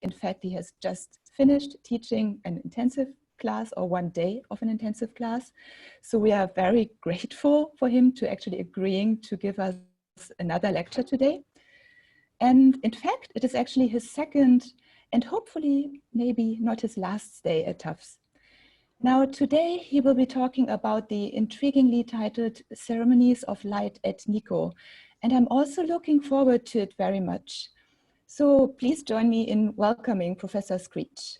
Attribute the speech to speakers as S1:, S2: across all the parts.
S1: In fact, he has just finished teaching an intensive class, or 1 day of an intensive class. So we are very grateful for him to actually agreeing to give us another lecture today. And in fact, it is actually his second and hopefully maybe not his last day at TUFS. Now today he will be talking about the intriguingly titled Ceremonies of Light at Nikko. And I'm also looking forward to it very much. So please join me in welcoming Professor Screech.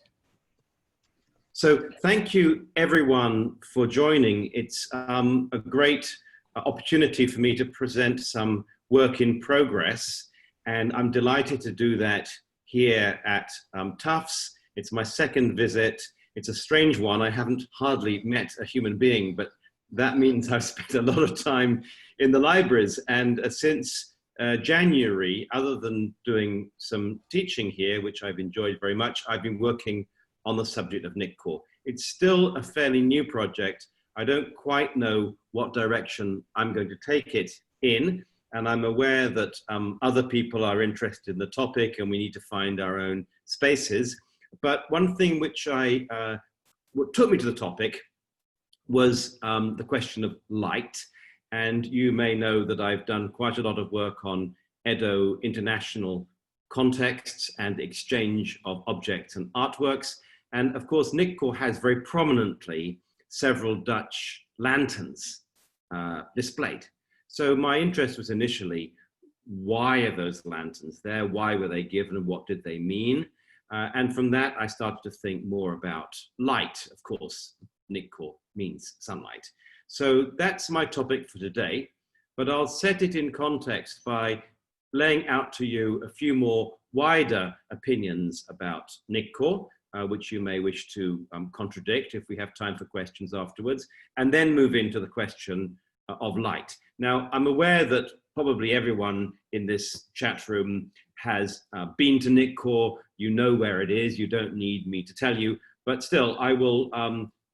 S2: So thank you everyone for joining. It's a great opportunity for me to present some work in progress, and I'm delighted to do that here at TUFS. It's my second visit. It's a strange one. I haven't hardly met a human being, but that means I've spent a lot of time in the libraries. And since January, other than doing some teaching here, which I've enjoyed very much, I've been working on the subject of Nikko. It's still a fairly new project. I don't quite know what direction I'm going to take it in, and I'm aware that other people are interested in the topic and we need to find our own spaces. But one thing which what took me to the topic was the question of light. And you may know that I've done quite a lot of work on Edo international contexts and exchange of objects and artworks. And of course, Nikko has very prominently several Dutch lanterns displayed. So my interest was initially, why are those lanterns there? Why were they given and what did they mean? And from that, I started to think more about light. Of course, Nikko means sunlight. So that's my topic for today, but I'll set it in context by laying out to you a few more wider opinions about Nikko, which you may wish to contradict if we have time for questions afterwards, and then move into the question of light. Now, I'm aware that probably everyone in this chat room has been to Nikko. You know where it is. You don't need me to tell you, but still, I will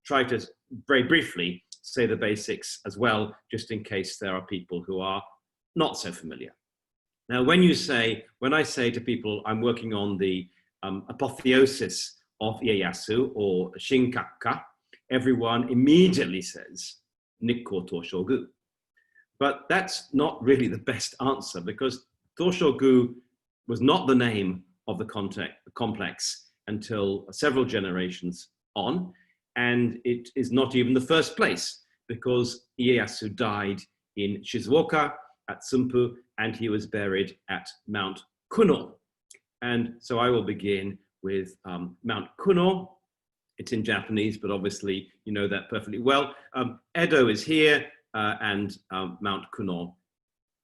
S2: try to very briefly say the basics as well, just in case there are people who are not so familiar. Now, when I say to people, I'm working on the apotheosis of Ieyasu or Shinkakka, everyone immediately says Nikko Toshogu. But that's not really the best answer, because Toshogu was not the name of the complex until several generations on, and it is not even the first place, because Ieyasu died in Shizuoka at Sumpu, and he was buried at Mount Kuno. And so I will begin with Mount Kuno. It's in Japanese, but obviously you know that perfectly well. Edo is here, and Mount Kuno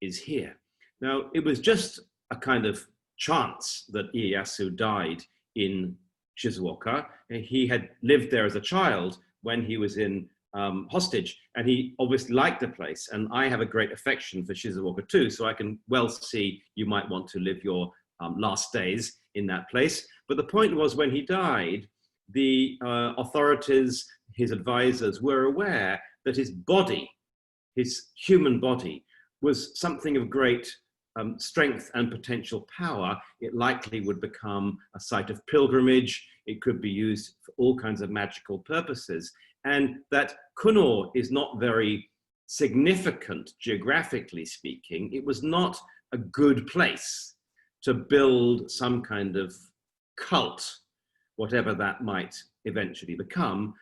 S2: is here. Now, it was just a kind of chance that Ieyasu died in Shizuoka. He had lived there as a child when he was in hostage, and he obviously liked the place. And I have a great affection for Shizuoka too, so I can well see you might want to live your last days in that place. But the point was, when he died, the authorities, his advisors, were aware that his body, his human body, was something of great strength and potential power. It likely would become a site of pilgrimage. It could be used for all kinds of magical purposes. And that Kuno is not very significant, geographically speaking. It was not a good place to build some kind of cult, whatever that might eventually become,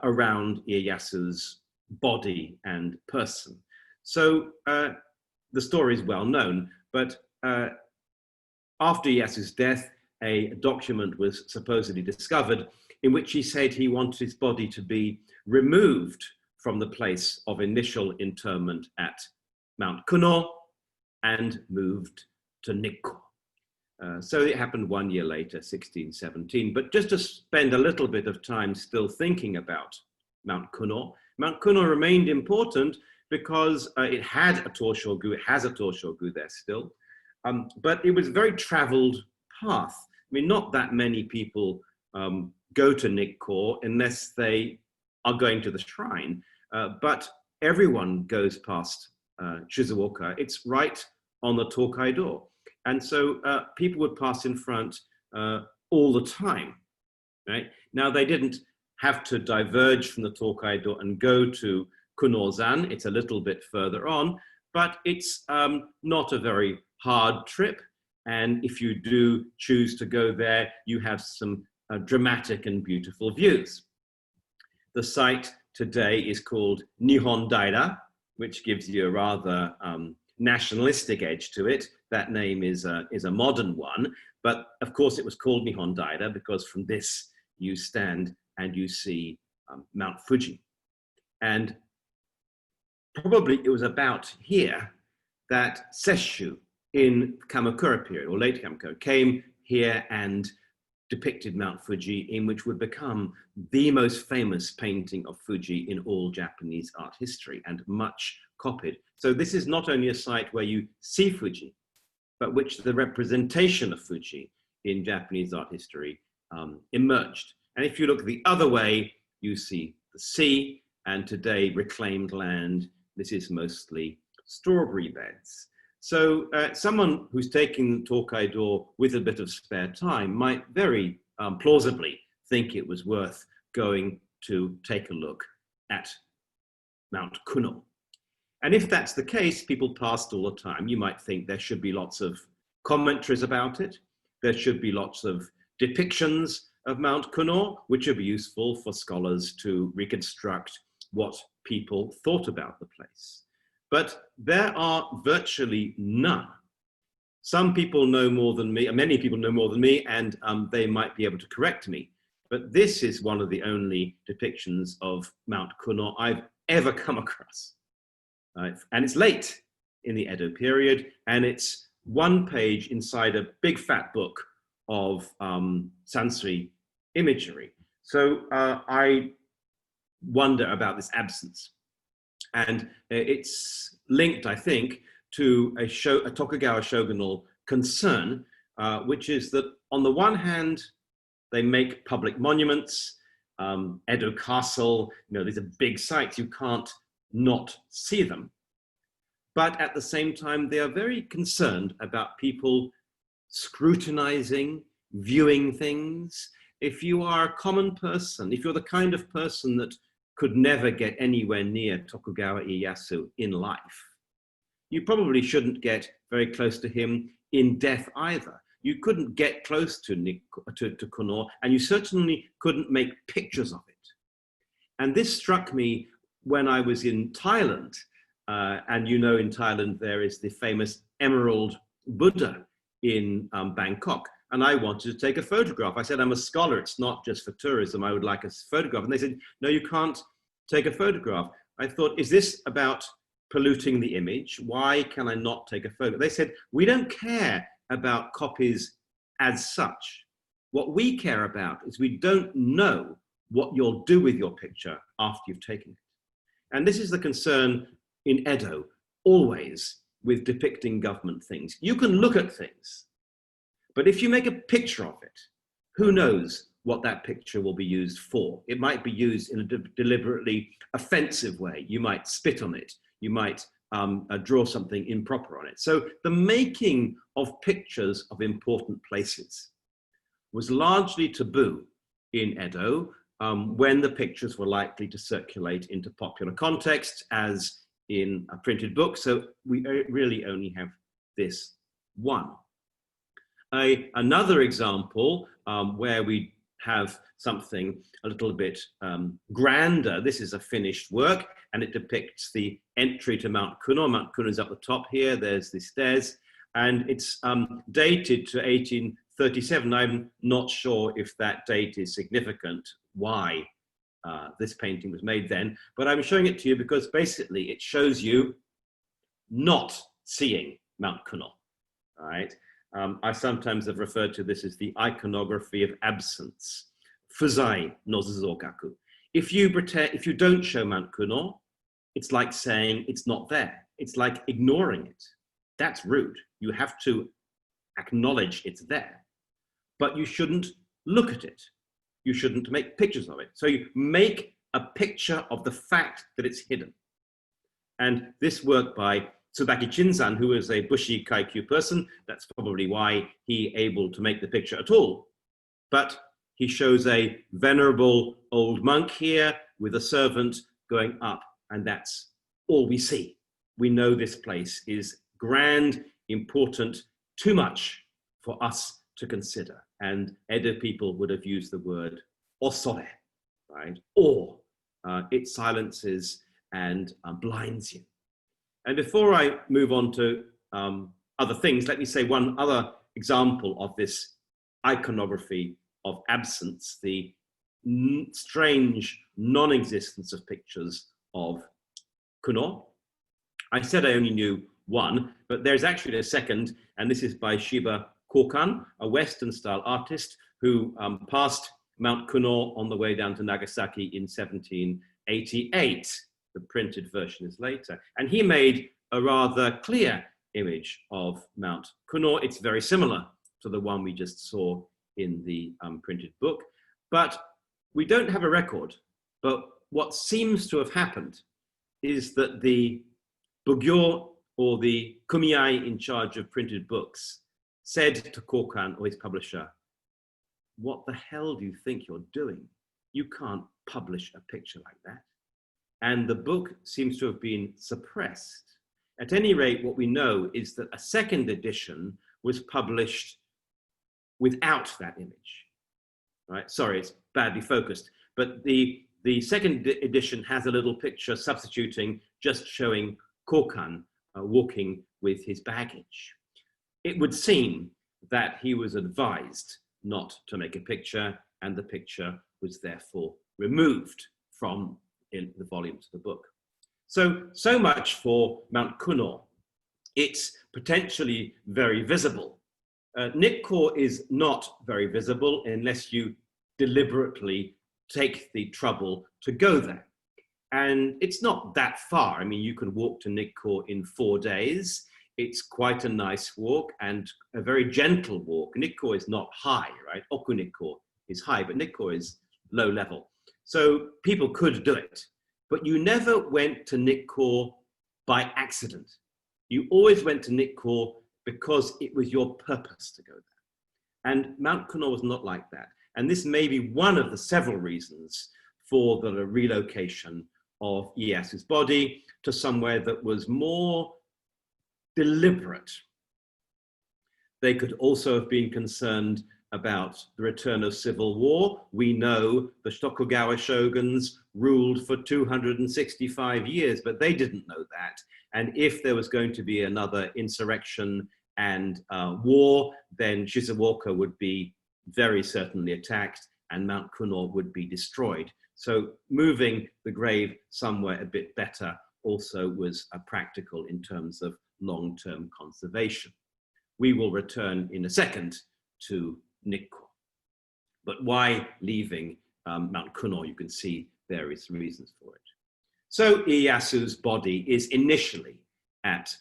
S2: around Ieyasu's body and person. So the story is well known, but after Ieyasu's death, a document was supposedly discovered in which he said he wanted his body to be removed from the place of initial interment at Mount Kuno and moved to Nikko. So it happened 1 year later, 1617. But just to spend a little bit of time still thinking about Mount Kuno remained important because it had a Toshogu, it has a Toshogu there still, but it was a very traveled path. I mean, not that many people go to Nikko unless they are going to the shrine, but everyone goes past Shizuoka. It's right on the Tokaido. And so people would pass in front all the time, right? Now, they didn't have to diverge from the Tokaido and go to Kunozan. It's a little bit further on, but it's not a very hard trip. And if you do choose to go there, you have some dramatic and beautiful views. The site today is called Nihon Daira, which gives you a rather nationalistic edge to it. That name is a modern one, but of course it was called Nihon Daira because from this you stand and you see Mount Fuji. And probably it was about here that Sesshu in Kamakura period, or late Kamakura, came here and depicted Mount Fuji, in which would become the most famous painting of Fuji in all Japanese art history, and much copied. So this is not only a site where you see Fuji, but which the representation of Fuji in Japanese art history emerged. And if you look the other way, you see the sea, and today reclaimed land. This is mostly strawberry beds. So someone who's taking Tokaido with a bit of spare time might very plausibly think it was worth going to take a look at Mount Kuno. And if that's the case, people passed all the time. You might think there should be lots of commentaries about it. There should be lots of depictions of Mount Kuno, which would be useful for scholars to reconstruct what people thought about the place. But there are virtually none. Some people know more than me, many people know more than me, and they might be able to correct me. But this is one of the only depictions of Mount Kuno I've ever come across. And it's late in the Edo period, and it's one page inside a big fat book of Sansui imagery. So I wonder about this absence. And it's linked, I think, to a Tokugawa shogunal concern, which is that on the one hand, they make public monuments, Edo Castle, these are big sites, you can't not see them. But at the same time, they are very concerned about people scrutinizing, viewing things. If you are a common person, if you're the kind of person that could never get anywhere near Tokugawa Ieyasu in life, you probably shouldn't get very close to him in death either. You couldn't get close to Kuno, and you certainly couldn't make pictures of it. And this struck me when I was in Thailand, and in Thailand there is the famous Emerald Buddha in Bangkok, and I wanted to take a photograph. I said, I'm a scholar, it's not just for tourism, I would like a photograph. And they said, no, you can't take a photograph. I thought, is this about polluting the image? Why can I not take a photo? They said, we don't care about copies as such. What we care about is we don't know what you'll do with your picture after you've taken it. And this is the concern in Edo, always, with depicting government things. You can look at things, but if you make a picture of it, who knows what that picture will be used for? It might be used in a deliberately offensive way. You might spit on it. You might draw something improper on it. So the making of pictures of important places was largely taboo in Edo when the pictures were likely to circulate into popular context as in a printed book. So we really only have this one. Another example where we have something a little bit grander. This is a finished work, and it depicts the entry to Mount Kuno. Mount Kuno is up the top here. There's the stairs, and it's dated to 1837. I'm not sure if that date is significant, why this painting was made then, but I'm showing it to you because basically it shows you not seeing Mount Kuno, all right? I sometimes have referred to this as the iconography of absence, Fuzai no Zuzokaku. If you don't show Mount Kuno, it's like saying it's not there. It's like ignoring it. That's rude. You have to acknowledge it's there, but you shouldn't look at it. You shouldn't make pictures of it. So you make a picture of the fact that it's hidden. And this work by Tsubaki Chinzan, who is a Bushi Kaikyu person, that's probably why he able to make the picture at all, But he shows a venerable old monk here with a servant going up, and that's all we see. We know this place is grand, important, too much for us to consider. And Edo people would have used the word osore, right? Or it silences and blinds you. And before I move on to other things, let me say one other example of this iconography of absence, the strange non-existence of pictures of Kuno. I said I only knew one, but there's actually a second, and this is by Shiba Kokan, a Western-style artist who passed Mount Kuno on the way down to Nagasaki in 1788. The printed version is later. And he made a rather clear image of Mount Kuno. It's very similar to the one we just saw in the printed book, but we don't have a record. But what seems to have happened is that the Bugyo, or the kumiai in charge of printed books, said to Kokan, or his publisher, "What the hell do you think you're doing? You can't publish a picture like that." And the book seems to have been suppressed. At any rate, what we know is that a second edition was published without that image, right? Sorry, it's badly focused, but the second edition has a little picture substituting, just showing Kokan walking with his baggage. It would seem that he was advised not to make a picture, and the picture was therefore removed from the volumes of the book. So much for Mount Kuno. It's potentially very visible. Nikko is not very visible unless you deliberately take the trouble to go there. And it's not that far. I mean, you can walk to Nikko in 4 days. It's quite a nice walk and a very gentle walk. Nikko is not high, right? Oku Nikko is high, but Nikko is low level. So people could do it. But you never went to Nikko by accident. You always went to Nikko because it was your purpose to go there. And Mount Kuno was not like that. And this may be one of the several reasons for the relocation of Ieyasu's body to somewhere that was more deliberate. They could also have been concerned about the return of civil war. We know the Tokugawa shoguns ruled for 265 years, but they didn't know that. And if there was going to be another insurrection and war, then Shizuoka would be very certainly attacked and Mount Kuno would be destroyed. So moving the grave somewhere a bit better also was practical in terms of long-term conservation. We will return in a second to Nikko. But why leaving Mount Kuno? You can see various reasons for it. So Ieyasu's body is initially at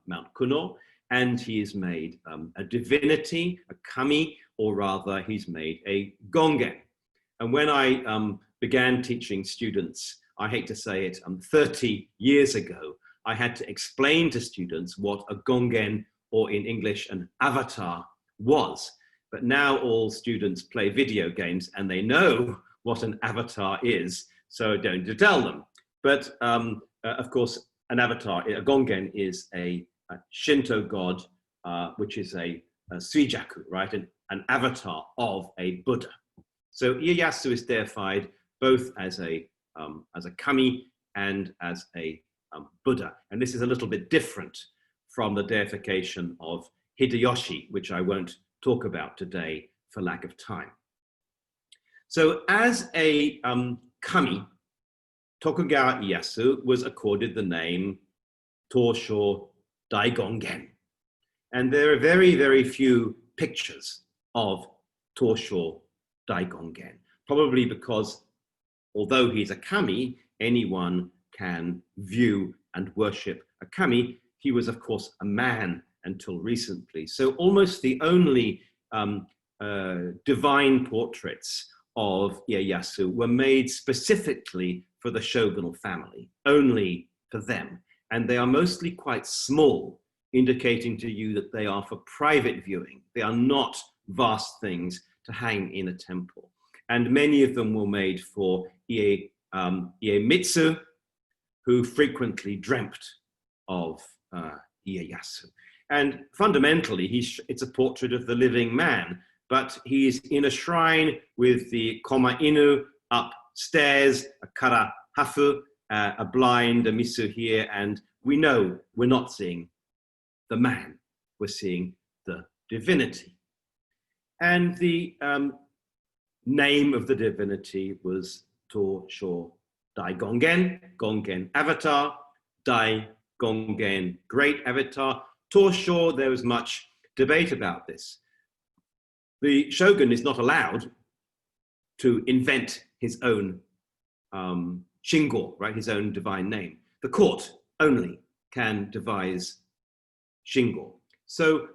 S2: Mount Kuno, and he is made a divinity, a kami, or rather he's made a gongen. And when I began teaching students, I hate to say it, 30 years ago, I had to explain to students what a gongen, or in English, an avatar, was. But now all students play video games and they know what an avatar is, so I don't need to tell them. But of course, an avatar, a gongen, is a Shinto god, which is a suijaku, right? An avatar of a Buddha. So Ieyasu is deified both as a kami and as a Buddha. And this is a little bit different from the deification of Hideyoshi, which I won't talk about today for lack of time. So as a kami, Tokugawa Ieyasu was accorded the name Tosho Daigongen. And there are very, very few pictures of Tosho Daigongen, probably because although he's a kami, anyone can view and worship a kami. He was, of course, a man until recently. So almost the only divine portraits of Ieyasu were made specifically for the shogunal family, only for them. And they are mostly quite small, indicating to you that they are for private viewing. They are not vast things to hang in a temple. And many of them were made for Iemitsu, who frequently dreamt of Ieyasu. And fundamentally, it's a portrait of the living man, but he's in a shrine with the Koma Inu upstairs, a Kara Hafu, a blind, a Misu here, and we know we're not seeing the man, we're seeing the divinity. And the name of the divinity was To-Sho Dai Gongen, Gongen Avatar, Dai Gongen Great Avatar. To-Sho, there was much debate about this. The shogun is not allowed to invent his own Shingo, right, his own divine name. The court only can devise Shingo. So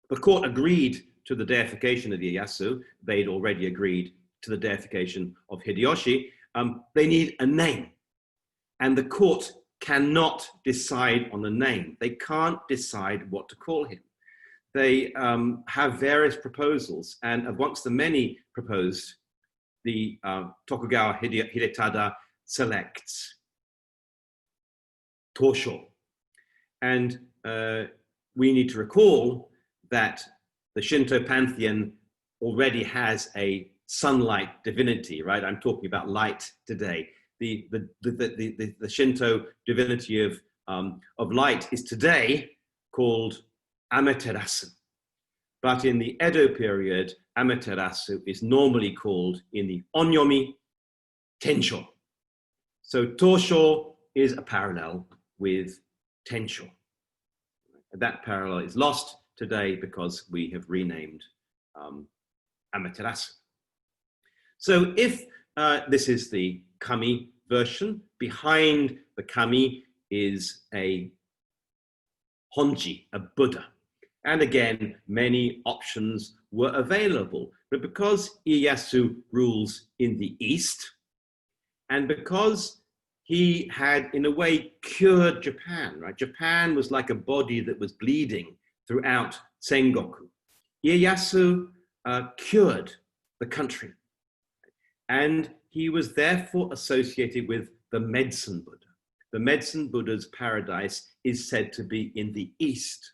S2: the court agreed to the deification of Ieyasu. They'd already agreed to the deification of Hideyoshi. They need a name, and the court cannot decide on a name. They can't decide what to call him. They have various proposals, and amongst the many proposed, the Tokugawa Hidetada selects To-Sho. And we need to recall that the Shinto pantheon already has a sunlight divinity, right? I'm talking about light today. The Shinto divinity of light is today called Amaterasu. But in the Edo period, Amaterasu is normally called in the Onyomi Tensho. So To-Sho is a parallel with Tensho. That parallel is lost today because we have renamed Amaterasu. So if this is the kami version, behind the kami is a honji, a Buddha. And again, many options were available. But because Ieyasu rules in the East, and because he had, in a way, cured Japan, right? Japan was like a body that was bleeding throughout Sengoku. Ieyasu cured the country. And he was therefore associated with the medicine Buddha. The medicine Buddha's paradise is said to be in the East.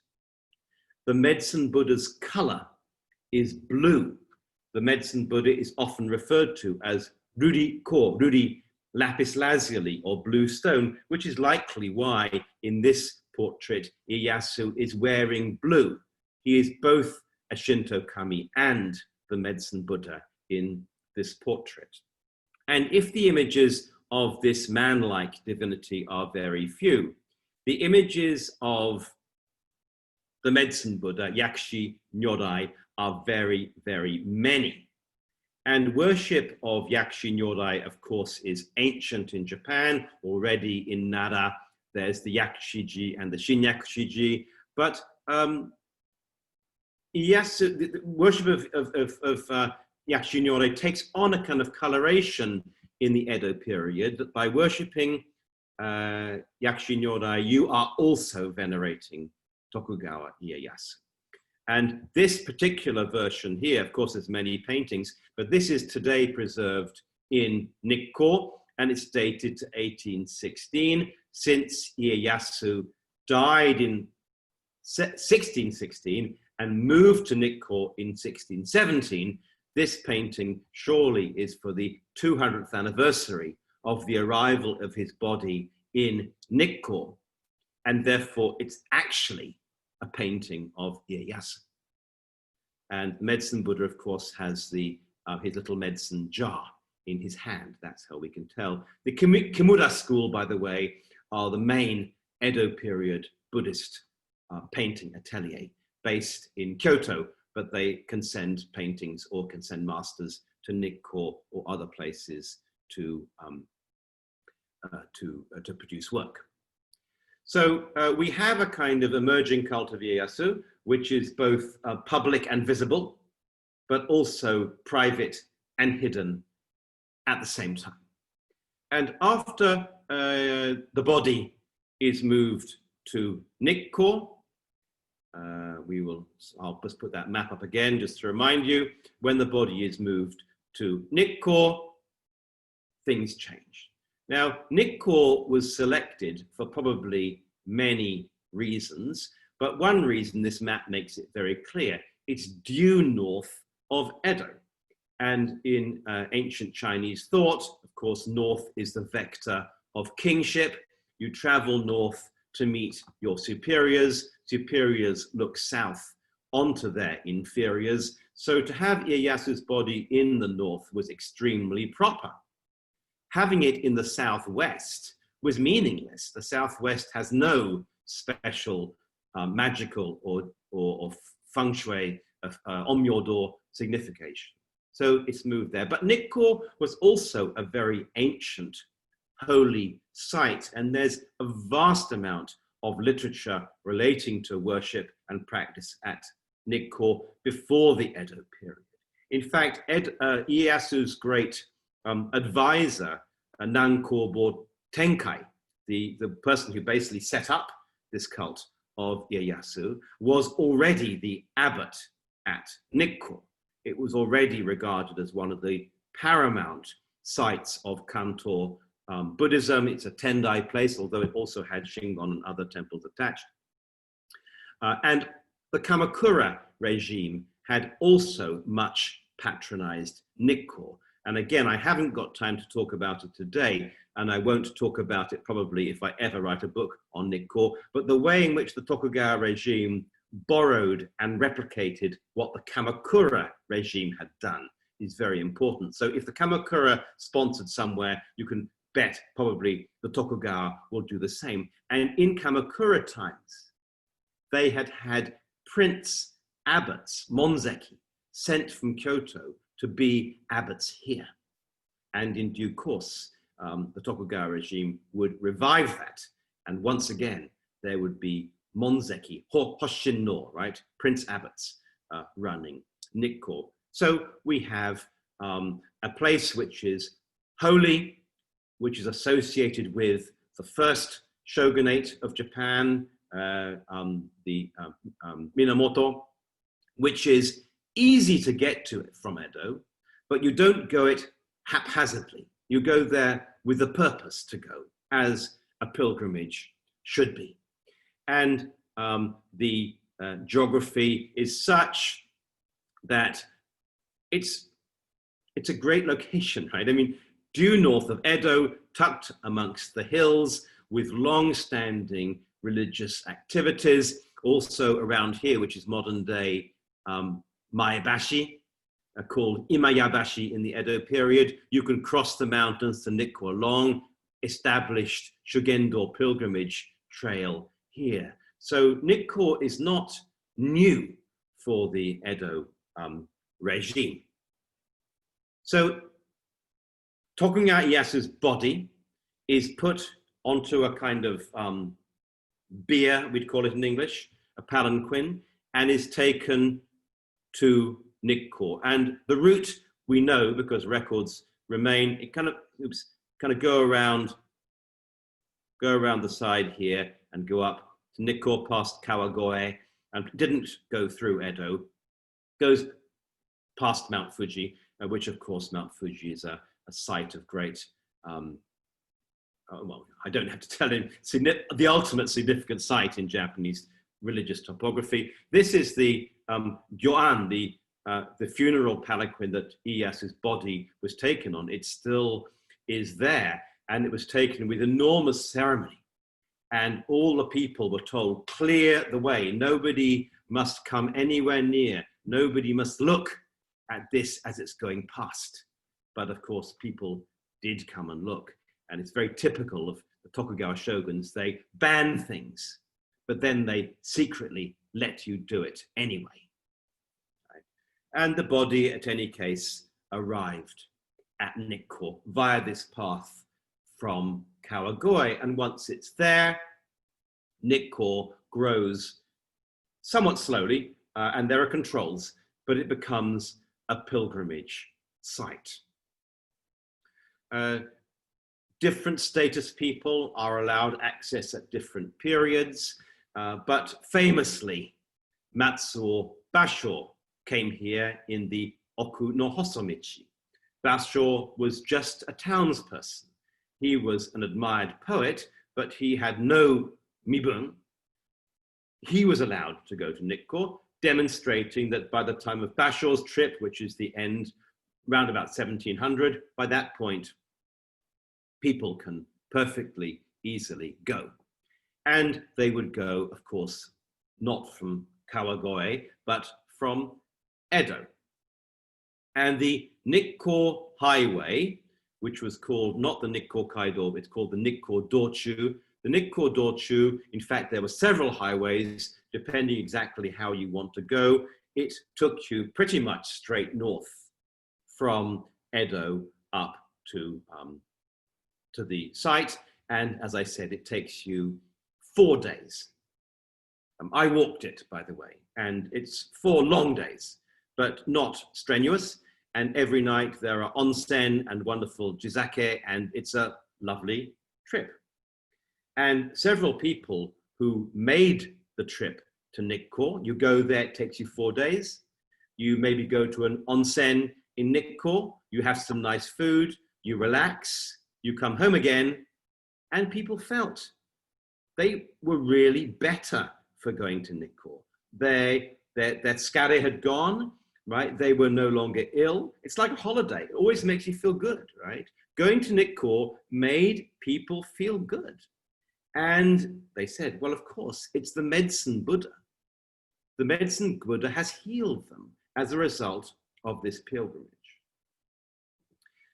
S2: The medicine Buddha's color is blue. The medicine Buddha is often referred to as Rudi Ko, Rudi lapis lazuli, or blue stone, which is likely why in this portrait Ieyasu is wearing blue. He is both a Shinto kami and the medicine Buddha in this portrait. And if the images of this man-like divinity are very few, the images of the medicine Buddha, Yakshi Nyorai, are very, very many. And worship of Yakshi Nyorai, of course, is ancient in Japan. Already in Nara, there's the Yakshiji and the Shinyakushiji. But Ieyasu, the worship of Yakshi Nyorai takes on a kind of coloration in the Edo period, that by worshipping Yakshi Nyorai, you are also venerating Tokugawa Ieyasu. And this particular version here, of course, there's many paintings, but this is today preserved in Nikko, and it's dated to 1816. Since Ieyasu died in 1616 and moved to Nikko in 1617, this painting surely is for the 200th anniversary of the arrival of his body in Nikko, and therefore it's actually a painting of Ieyasu. And medicine Buddha, of course, has the his little medicine jar in his hand. That's how we can tell. The Kimura school, by the way, are the main Edo period Buddhist painting atelier based in Kyoto, but they can send paintings or can send masters to Nikko or other places to produce work. So we have a kind of emerging cult of Ieyasu, which is both public and visible, but also private and hidden at the same time. And after the body is moved to Nikko, I'll just put that map up again just to remind you. When the body is moved to Nikko, things change. Now, Nikko was selected for probably many reasons, but one reason this map makes it very clear. It's due north of Edo. And in ancient Chinese thought, of course, north is the vector of kingship. You travel north to meet your superiors. Superiors look south onto their inferiors. So to have Ieyasu's body in the north was extremely proper. Having it in the southwest was meaningless. The southwest has no special magical or feng shui, onmyodo signification. So it's moved there. But Nikko was also a very ancient holy site, and there's a vast amount of literature relating to worship and practice at Nikko before the Edo period. In fact, Ieyasu's great advisor, Nankobo Tenkai, the person who basically set up this cult of Ieyasu, was already the abbot at Nikko. It was already regarded as one of the paramount sites of Kanto Buddhism. It's a Tendai place, although it also had Shingon and other temples attached. And the Kamakura regime had also much patronized Nikko. And again, I haven't got time to talk about it today, and I won't talk about it probably if I ever write a book on Nikko, but the way in which the Tokugawa regime borrowed and replicated what the Kamakura regime had done is very important. So if the Kamakura sponsored somewhere, you can bet probably the Tokugawa will do the same. And in Kamakura times, they had had prince abbots, monzeki, sent from Kyoto to be abbots here. And in due course, the Tokugawa regime would revive that. And once again, there would be monzeki, hoshin no, right? Prince abbots running Nikko. So we have a place which is holy, which is associated with the first shogunate of Japan, the Minamoto, which is easy to get to it from Edo, but you don't go it haphazardly. You go there with a purpose to go, as a pilgrimage should be. And the geography is such that it's a great location, right? I mean, due north of Edo, tucked amongst the hills with long-standing religious activities, also around here, which is modern day Maebashi, called Imayabashi in the Edo period. You can cross the mountains to Nikko, a long established Shugendo pilgrimage trail here. So Nikko is not new for the Edo regime. So Tokugawa Ieyasu's body is put onto a kind of bier, we'd call it in English, a palanquin, and is taken to Nikko. And the route we know, because records remain, it kind of go around the side here and go up to Nikko past Kawagoe, and didn't go through Edo, goes past Mount Fuji, which of course Mount Fuji is a site of great, well, I don't have to tell him, the ultimate significant site in Japanese religious topography. This is the Gyoan, the funeral palanquin that Ieyasu's body was taken on. It still is there, and it was taken with enormous ceremony. And all the people were told, clear the way. Nobody must come anywhere near. Nobody must look at this as it's going past. But of course, people did come and look. And it's very typical of the Tokugawa shoguns. They ban things, but then they secretly let you do it anyway. Right? And the body, at any case, arrived at Nikko via this path from Kawagoe. And once it's there, Nikko grows somewhat slowly, and there are controls, but it becomes a pilgrimage site. Different status people are allowed access at different periods, but famously, Matsuo Basho came here in the Oku no Hosomichi. Basho was just a townsperson. He was an admired poet, but he had no mibun. He was allowed to go to Nikko, demonstrating that by the time of Basho's trip, which is the end, round about 1700, by that point, people can perfectly easily go. And they would go, of course, not from Kawagoe, but from Edo. And the Nikko Highway, which was called not the Nikko Kaido, it's called the Nikko Dochu. The Nikko Dochu, in fact, there were several highways, depending exactly how you want to go. It took you pretty much straight north from Edo up to the site. And as I said, it takes you 4 days. I walked it, by the way, and it's 4 long days, but not strenuous. And every night there are onsen and wonderful jizake, and it's a lovely trip. And several people who made the trip to Nikko, you go there, it takes you 4 days. You maybe go to an onsen in Nikko, you have some nice food, you relax, you come home again, and people felt they were really better for going to Nikko. Their scare had gone, right? They were no longer ill. It's like a holiday. It always makes you feel good, right? Going to Nikko made people feel good. And they said, well, of course, it's the medicine Buddha. The medicine Buddha has healed them as a result of this pilgrimage.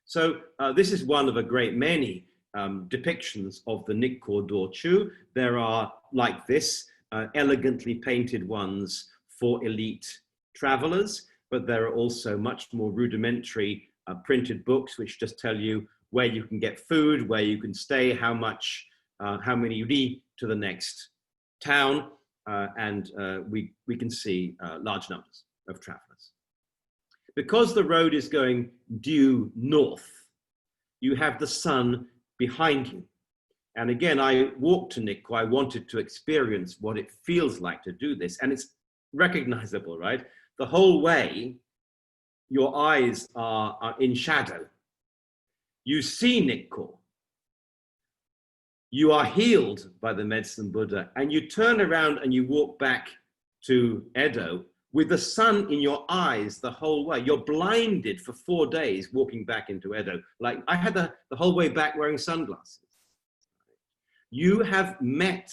S2: So this is one of a great many depictions of the Nikko Dochu. There are, like this, elegantly painted ones for elite travelers, but there are also much more rudimentary printed books which just tell you where you can get food, where you can stay, how many ri to the next town, and we can see large numbers of travelers. Because the road is going due north, you have the sun behind you. And again, I walked to Nikko. I wanted to experience what it feels like to do this. And it's recognizable, right? The whole way, your eyes are in shadow. You see Nikko. You are healed by the medicine Buddha. And you turn around and you walk back to Edo with the sun in your eyes the whole way. You're blinded for 4 days walking back into Edo. Like I had the whole way back wearing sunglasses. You have met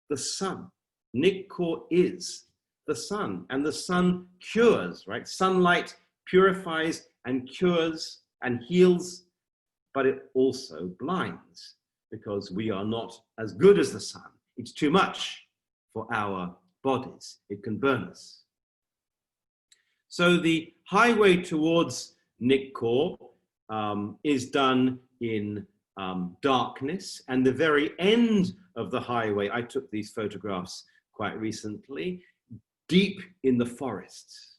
S2: the sun. Nikko is the sun, and the sun cures, right? Sunlight purifies and cures and heals, but it also blinds because we are not as good as the sun. It's too much for our bodies. It can burn us. So the highway towards Nikko is done in darkness, and the very end of the highway, I took these photographs quite recently, deep in the forests.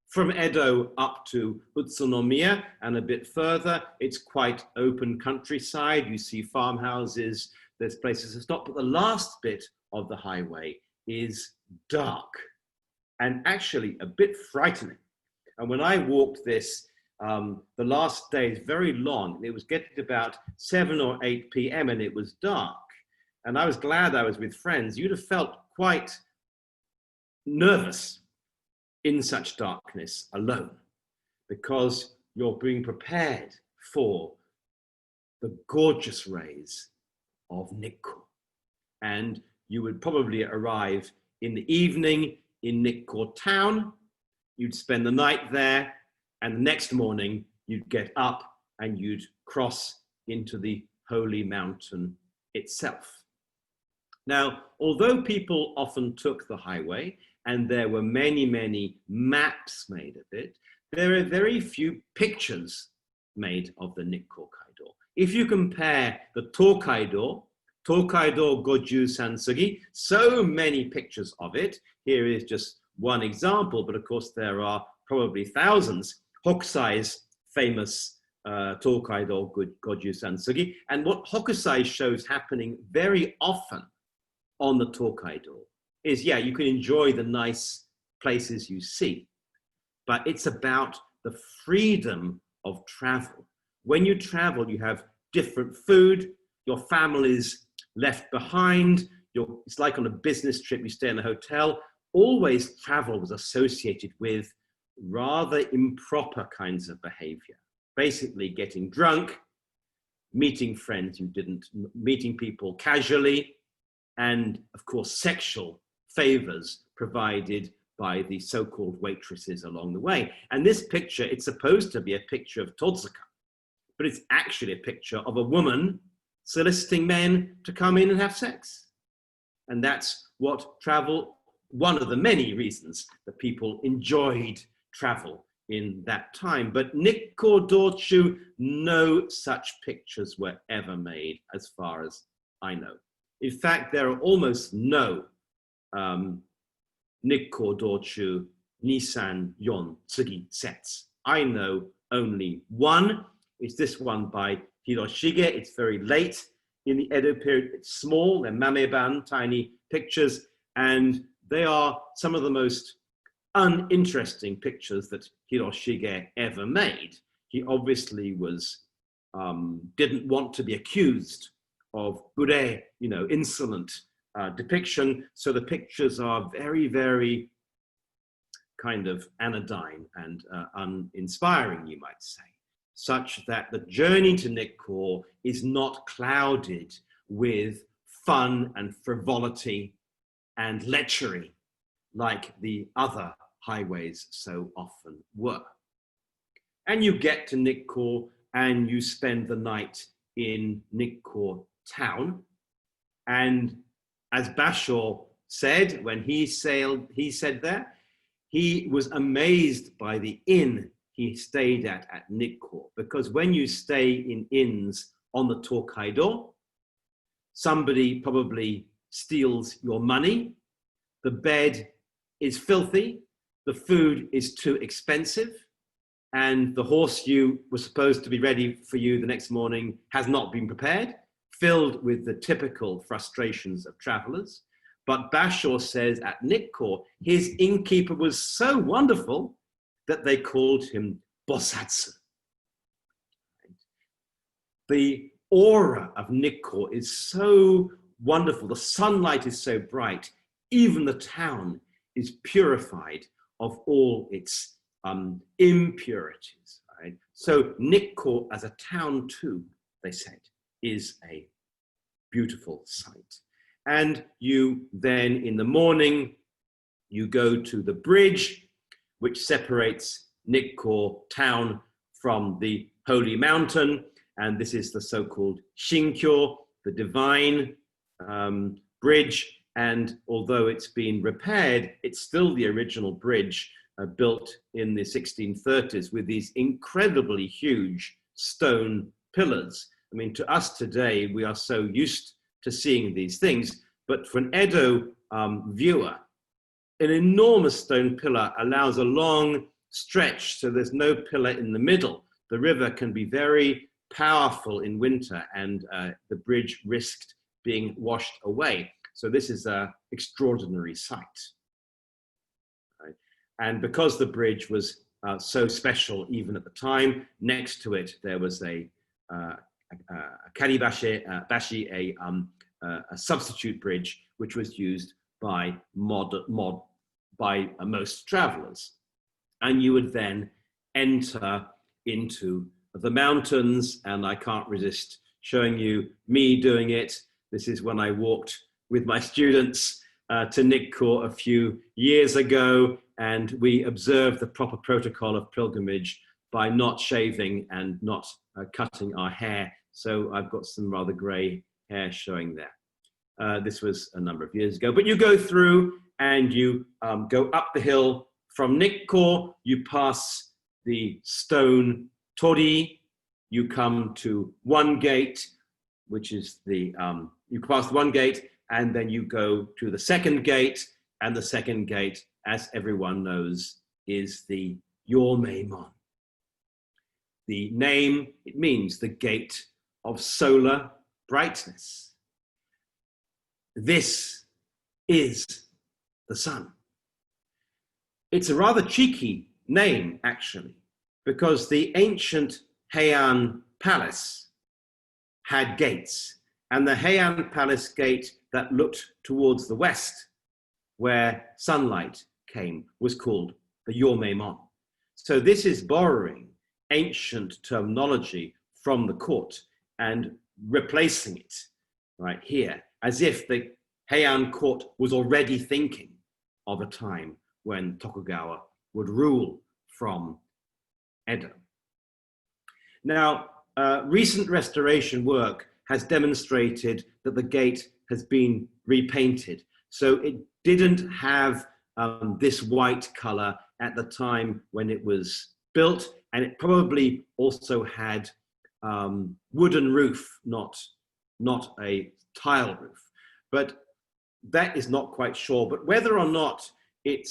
S2: From Edo up to Utsunomiya and a bit further, it's quite open countryside. You see farmhouses, there's places to stop, but the last bit of the highway is dark and actually a bit frightening. And when I walked this, the last day is very long. It was getting about 7 or 8 p.m. and it was dark. And I was glad I was with friends. You'd have felt quite nervous in such darkness alone because you're being prepared for the gorgeous rays of Nikko. And you would probably arrive in the evening in Nikko town. You'd spend the night there, and the next morning you'd get up and you'd cross into the holy mountain itself. Now, although people often took the highway, and there were many, many maps made of it, there are very few pictures made of the Nikko Kaido. If you compare the Tokaido Goju Sansugi, so many pictures of it. Here is just one example, but of course there are probably thousands. Hokusai's famous Tokaido Goju Sansugi, and what Hokusai shows happening very often on the Tokaido is, yeah, you can enjoy the nice places you see, but it's about the freedom of travel. When you travel, you have different food, your family's left behind, it's like on a business trip, you stay in a hotel. Always travel was associated with rather improper kinds of behavior. Basically getting drunk, meeting friends you didn't, meeting people casually, and of course sexual favors provided by the so-called waitresses along the way. And this picture, it's supposed to be a picture of Todzuka, but it's actually a picture of a woman soliciting men to come in and have sex. And that's what travel, one of the many reasons that people enjoyed travel in that time. But Nikko Dorchu, no such pictures were ever made as far as I know. In fact, there are almost no Nikko Dorchu Nisan Yon Tsugi sets. I know only one. It's this one by Hiroshige. It's very late in the Edo period. It's small, they're mameban, tiny pictures, and they are some of the most uninteresting pictures that Hiroshige ever made. He obviously was, didn't want to be accused of bure, insolent depiction. So the pictures are very, very kind of anodyne and uninspiring, you might say, such that the journey to Nikko is not clouded with fun and frivolity and lechery like the other highways so often were. And you get to Nikko and you spend the night in Nikko town. And as Basho said, when he said there, he was amazed by the inn he stayed at Nikko, because when you stay in inns on the Tokaido, somebody probably steals your money, the bed is filthy, the food is too expensive, and the horse you was supposed to be ready for you the next morning has not been prepared, filled with the typical frustrations of travelers. But Basho says at Nikko, his innkeeper was so wonderful that they called him Bosatsu. The aura of Nikko is so wonderful. The sunlight is so bright. Even the town is purified of all its impurities. Right? So Nikko as a town too, they said, is a beautiful sight. And you then in the morning, you go to the bridge which separates Nikko town from the holy mountain. And this is the so-called Shinkyo, the divine bridge. And although it's been repaired, it's still the original bridge built in the 1630s with these incredibly huge stone pillars. I mean, to us today, we are so used to seeing these things, but for an Edo viewer, an enormous stone pillar allows a long stretch, so there's no pillar in the middle. The river can be very powerful in winter, and the bridge risked being washed away. So this is an extraordinary sight. Right? And because the bridge was so special even at the time, next to it there was a karibashi, a substitute bridge, which was used by most travelers. And you would then enter into the mountains, and I can't resist showing you me doing it. This is when I walked with my students to Nikko a few years ago, and we observed the proper protocol of pilgrimage by not shaving and not cutting our hair. So I've got some rather grey hair showing there. This was a number of years ago, but you go through and you go up the hill from Nikko, you pass the stone tori, you come to one gate, which is the, you pass one gate, and then you go to the second gate, and the second gate, as everyone knows, is the Yomeimon. The name, it means the gate of solar brightness. This is the sun. It's a rather cheeky name, actually, because the ancient Heian Palace had gates, and the Heian Palace gate that looked towards the west, where sunlight came, was called the Yomeimon. So this is borrowing ancient terminology from the court and replacing it right here, as if the Heian court was already thinking of a time when Tokugawa would rule from Edo. Now, recent restoration work has demonstrated that the gate has been repainted. So it didn't have this white color at the time when it was built, and it probably also had wooden roof, not a tile roof. But that is not quite sure. But whether or not it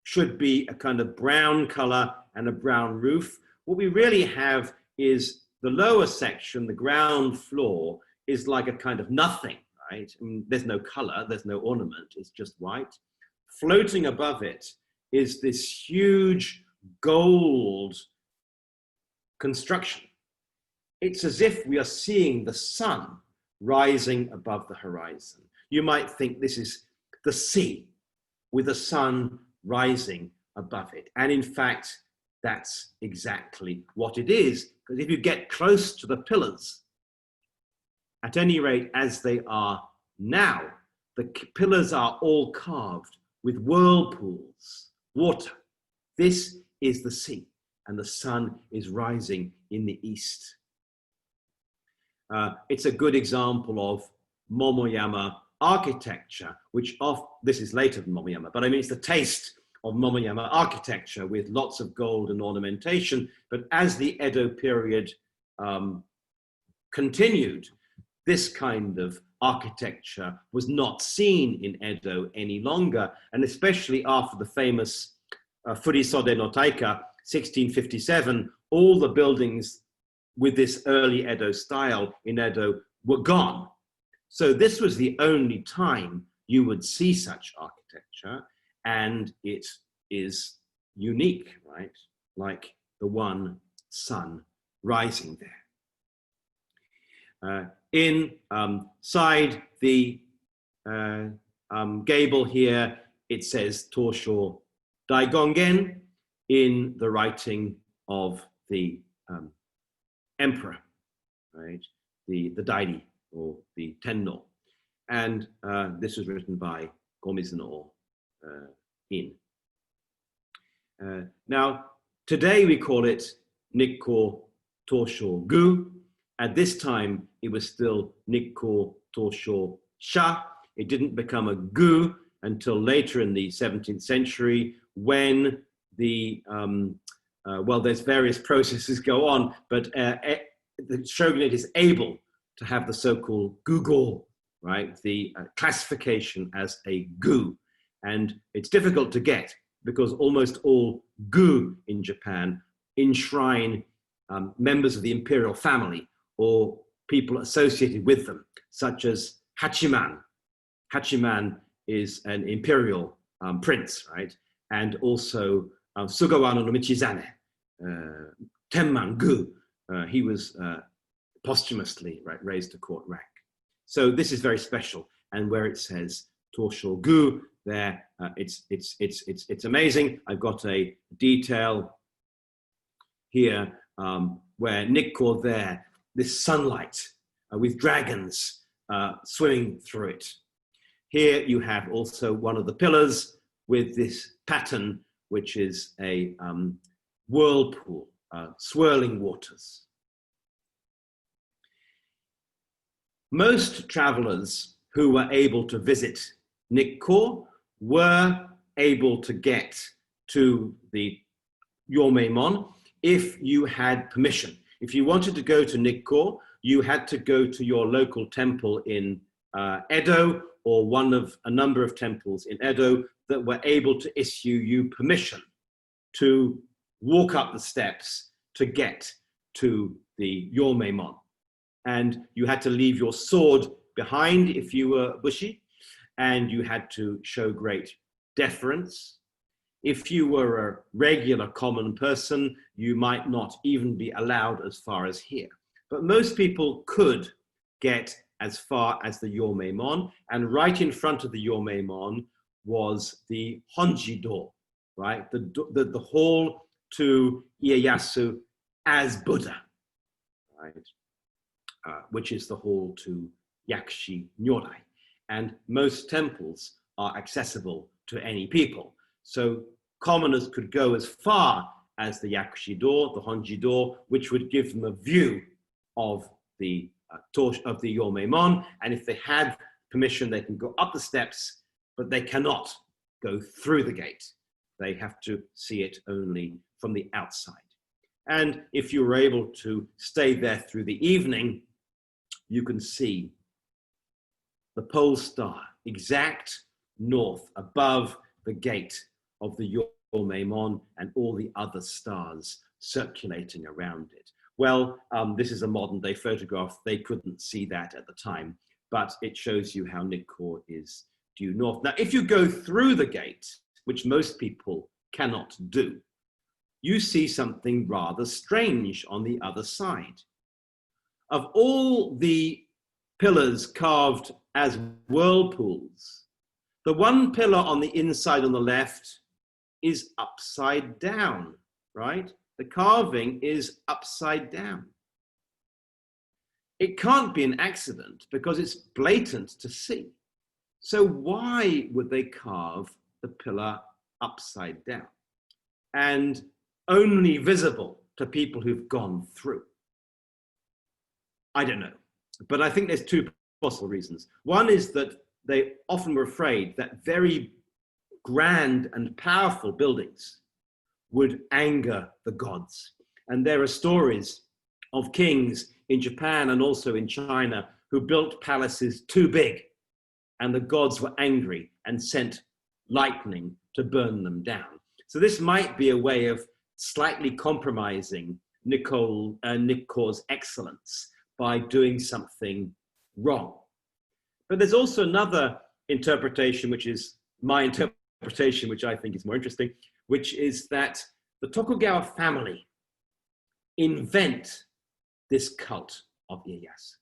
S2: should be a kind of brown color and a brown roof, what we really have is the lower section, the ground floor, is like a kind of nothing, right? I mean, there's no color, there's no ornament, it's just white. Floating above it is this huge gold construction. It's as if we are seeing the sun rising above the horizon. You might think this is the sea with the sun rising above it. And in fact, that's exactly what it is. Because if you get close to the pillars, at any rate, as they are now, the pillars are all carved with whirlpools, water. This is the sea, and the sun is rising in the east. It's a good example of Momoyama architecture, which this is later than Momoyama, but I mean, it's the taste of Momoyama architecture with lots of gold and ornamentation. But as the Edo period continued, this kind of architecture was not seen in Edo any longer, and especially after the famous Furisode no Taika, 1657, all the buildings with this early Edo style in Edo were gone. So this was the only time you would see such architecture, and it is unique, right? Like the one sun rising there. Inside the gable here, it says Tosho Daigongen in the writing of the emperor, right? The Dairi, or the Tenno. And this was written by Gomizuno In. Now, today we call it Nikko Tosho Gu. At this time, it was still Nikko Tosho Sha. It didn't become a gu until later in the 17th century, when the, well, there's various processes go on, but the shogunate is able to have the so-called gugo, right? The classification as a gu. And it's difficult to get because almost all gu in Japan enshrine members of the imperial family or people associated with them, such as Hachiman. Hachiman is an imperial prince, right? And also Sugawara no Michizane, Tenman Gu. He was posthumously raised to court rank. So this is very special. And where it says Tosho Gu there, it's amazing. I've got a detail here where Nikko there, this sunlight with dragons swimming through it. Here you have also one of the pillars with this pattern, which is a whirlpool, swirling waters. Most travelers who were able to visit Nikko were able to get to the Yomeimon if you had permission. If you wanted to go to Nikko, you had to go to your local temple in Edo, or one of a number of temples in Edo that were able to issue you permission to walk up the steps to get to the Yomeimon. And you had to leave your sword behind if you were bushi, and you had to show great deference. If you were a regular common person, you might not even be allowed as far as here. But most people could get as far as the Yomeimon, and right in front of the Yomeimon was the Honji door, right? The hall to Ieyasu as Buddha, right? Which is the hall to Yakushi Nyorai. And most temples are accessible to any people. So commoners could go as far as the Yakushi door, the Honji door, which would give them a view of the Yomeimon. And if they had permission, they can go up the steps, but they cannot go through the gate. They have to see it only from the outside. And if you were able to stay there through the evening, you can see the pole star exact north above the gate of the Yomeimon and all the other stars circulating around it. Well, this is a modern day photograph. They couldn't see that at the time, but it shows you how Nikko is due north. Now, if you go through the gate, which most people cannot do, you see something rather strange on the other side. Of all the pillars carved as whirlpools, the one pillar on the inside on the left is upside down, right? The carving is upside down. It can't be an accident because it's blatant to see. So why would they carve the pillar upside down and only visible to people who've gone through? I don't know, but I think there's two possible reasons. One is that they often were afraid that very grand and powerful buildings would anger the gods. And there are stories of kings in Japan and also in China who built palaces too big, and the gods were angry and sent lightning to burn them down. So this might be a way of slightly compromising Nikko's excellence by doing something wrong. But there's also another interpretation, which is my interpretation, which I think is more interesting, which is that the Tokugawa family invent this cult of Ieyasu.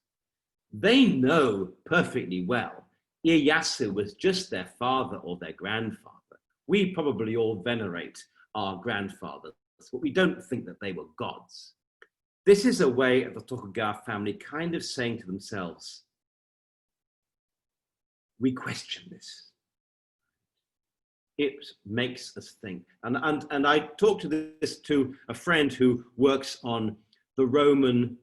S2: They know perfectly well Ieyasu was just their father or their grandfather. We probably all venerate our grandfathers, but we don't think that they were gods. This is a way of the Tokugawa family kind of saying to themselves, we question this. It makes us think. And I talked to this to a friend who works on the Roman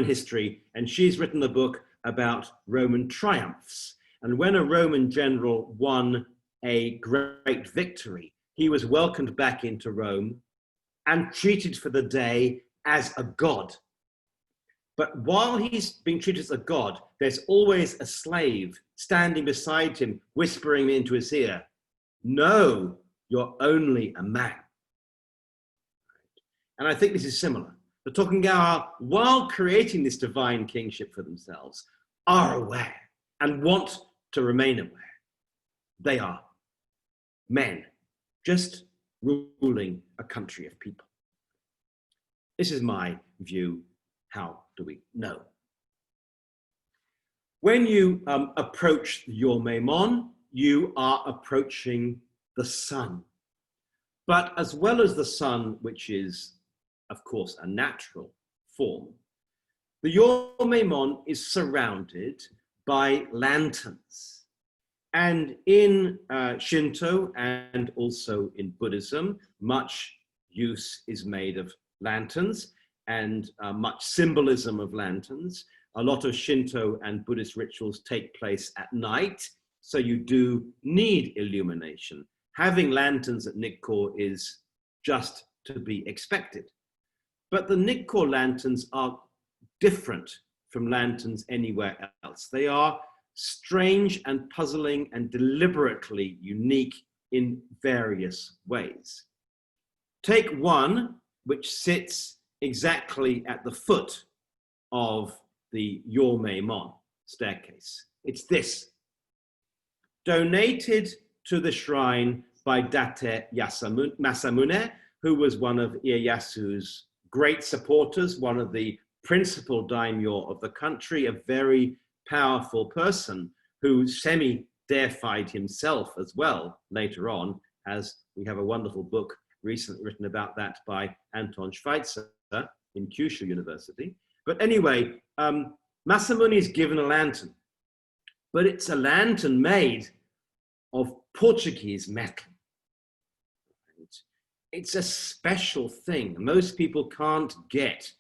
S2: history, and she's written a book about Roman triumphs. And when a Roman general won a great victory, he was welcomed back into Rome and treated for the day as a god. But while he's being treated as a god, there's always a slave standing beside him, whispering into his ear, no, you're only a man. And I think this is similar. The Tokugawa, while creating this divine kingship for themselves, are aware and want to remain aware. They are men, just ruling a country of people. This is my view. How do we know? When you approach the Yomeimon, you are approaching the sun. But as well as the sun, which is, of course, a natural form, the Yomeimon is surrounded by lanterns. And in Shinto and also in Buddhism, much use is made of lanterns and much symbolism of lanterns. A lot of Shinto and Buddhist rituals take place at night, so you do need illumination. Having lanterns at Nikko is just to be expected. But the Nikko lanterns are different from lanterns anywhere else. They are strange and puzzling and deliberately unique in various ways. Take one which sits exactly at the foot of the Yomeimon staircase. It's this. Donated to the shrine by Date Masamune, who was one of Ieyasu's great supporters, one of the principal daimyo of the country, a very powerful person who semi-deified himself as well later on, as we have a wonderful book recently written about that by Anton Schweitzer in Kyushu University. But anyway, Masamune is given a lantern, but it's a lantern made of Portuguese metal. It's a special thing. Most people can't get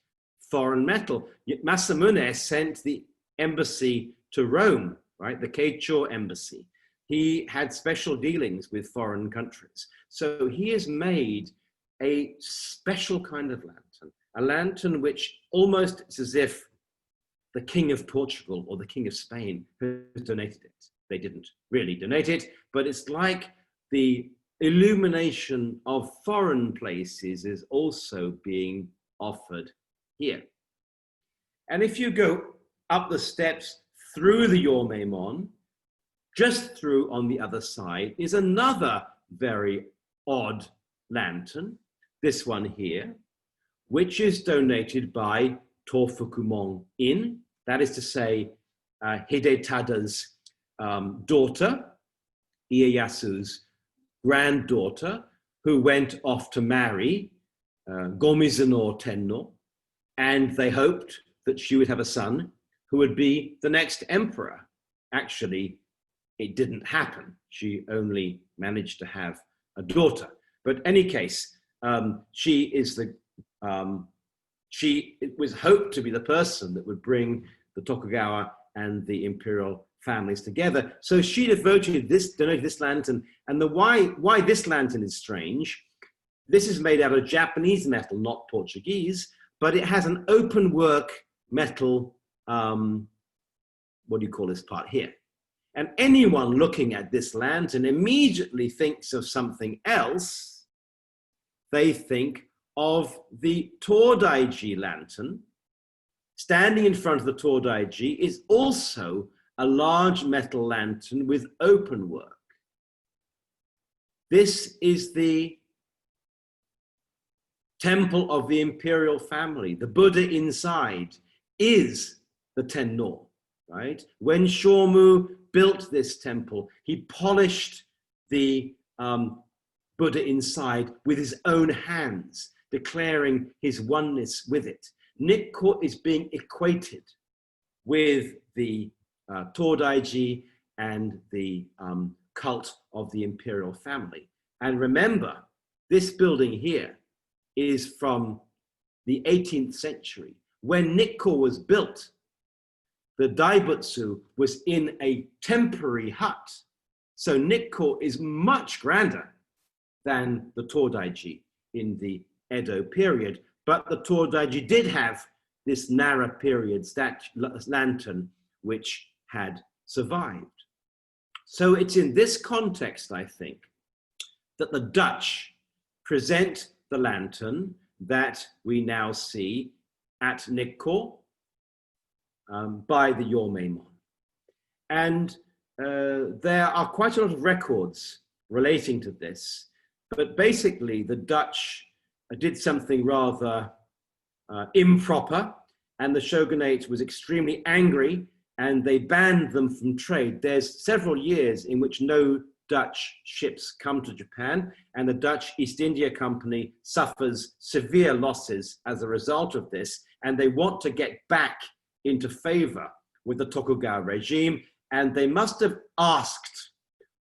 S2: foreign metal. Yet Masamune sent the embassy to Rome, right? The Keicho embassy. He had special dealings with foreign countries. So he has made a special kind of lantern, a lantern which almost is as if the King of Portugal or the King of Spain has donated it. They didn't really donate it, but it's like the illumination of foreign places is also being offered here. And if you go up the steps through the Yormeimon, just through on the other side is another very odd lantern, this one here, which is donated by Tofukumon In, that is to say, Hidetada's daughter, Ieyasu's granddaughter, who went off to marry Gomizuno Tenno, and they hoped that she would have a son who would be the next emperor. Actually, it didn't happen. She only managed to have a daughter. But in any case, it was hoped to be the person that would bring the Tokugawa and the imperial families together. So she donated this lantern. And why this lantern is strange, this is made out of Japanese metal, not Portuguese, but it has an open work metal, what do you call this part here? And anyone looking at this lantern immediately thinks of something else. They think of the Todaiji lantern. Standing in front of the Todaiji is also a large metal lantern with open work. This is the temple of the imperial family. The Buddha inside is the Tenno, right? When Shomu built this temple, he polished the Buddha inside with his own hands, declaring his oneness with it. Nikko is being equated with the Todaiji and the cult of the imperial family. And remember, this building here is from the 18th century. When Nikko was built, the Daibutsu was in a temporary hut. So Nikko is much grander than the Todaiji in the Edo period. But the Todaiji did have this Nara period lantern which had survived. So it's in this context, I think, that the Dutch present the lantern that we now see at Nikko by the Yormeimon. And there are quite a lot of records relating to this, but basically the Dutch did something rather improper, and the shogunate was extremely angry, and they banned them from trade. There's several years in which no Dutch ships come to Japan, and the Dutch East India Company suffers severe losses as a result of this, and they want to get back into favor with the Tokugawa regime, and they must have asked,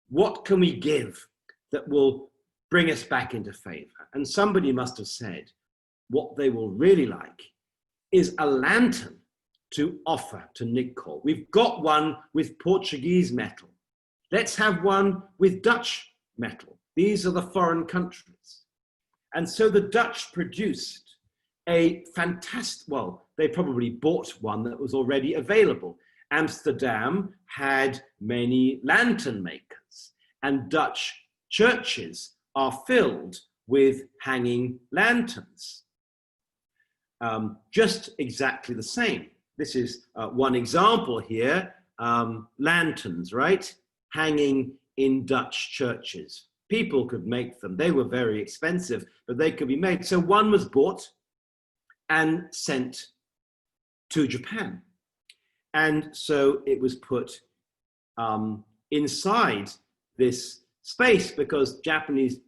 S2: what can we give that will bring us back into favor? And somebody must have said, what they will really like is a lantern to offer to Nikko. We've got one with Portuguese metal. Let's have one with Dutch metal. These are the foreign countries. And so the Dutch produced a fantastic, well, they probably bought one that was already available. Amsterdam had many lantern makers, and Dutch churches are filled with hanging lanterns. Just exactly the same. This is one example here, lanterns, right? Hanging in Dutch churches. People could make them. They were very expensive, but they could be made. So one was bought and sent to Japan. And so it was put inside this space, because Japanese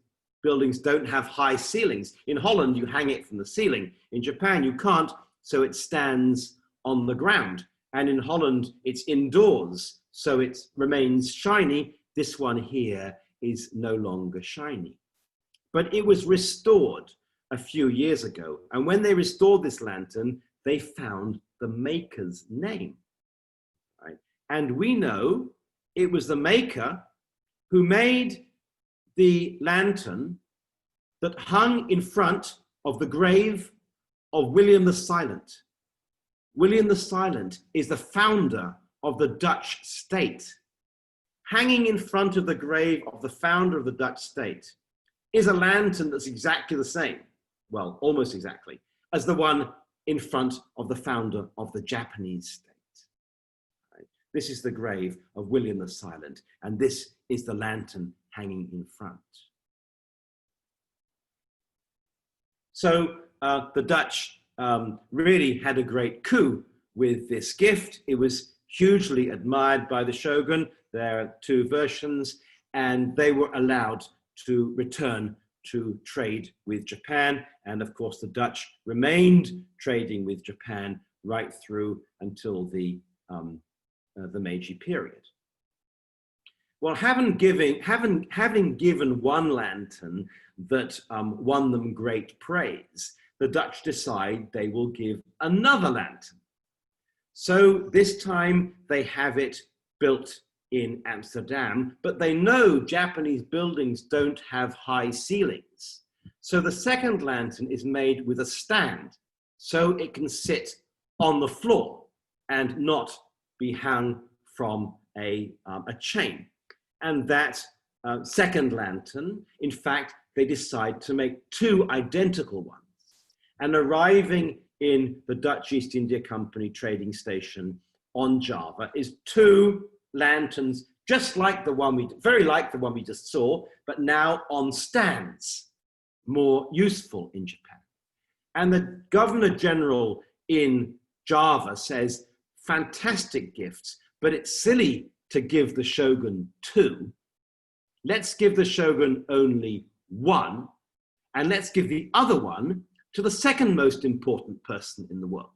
S2: buildings don't have high ceilings. In Holland, you hang it from the ceiling. In Japan, you can't, so it stands on the ground. And in Holland, it's indoors, so it remains shiny. This one here is no longer shiny. But it was restored a few years ago. And when they restored this lantern, they found the maker's name. Right? And we know it was the maker who made the lantern that hung in front of the grave of William the Silent. William the Silent is the founder of the Dutch state. Hanging in front of the grave of the founder of the Dutch state is a lantern that's exactly the same, well, almost exactly, as the one in front of the founder of the Japanese state. Right? This is the grave of William the Silent, and this is the lantern hanging in front. So the Dutch really had a great coup with this gift. It was hugely admired by the shogun. There are two versions, and they were allowed to return to trade with Japan. And of course, the Dutch remained trading with Japan right through until the Meiji period. Well, having given one lantern that won them great praise, the Dutch decide they will give another lantern. So this time they have it built in Amsterdam, but they know Japanese buildings don't have high ceilings. So the second lantern is made with a stand, so it can sit on the floor and not be hung from a chain. And that second lantern, in fact, they decide to make two identical ones. And arriving in the Dutch East India Company trading station on Java is two lanterns, just like the one very like the one we just saw, but now on stands, more useful in Japan. And the Governor General in Java says, fantastic gifts, but it's silly to give the shogun two. Let's give the shogun only one, and let's give the other one to the second most important person in the world.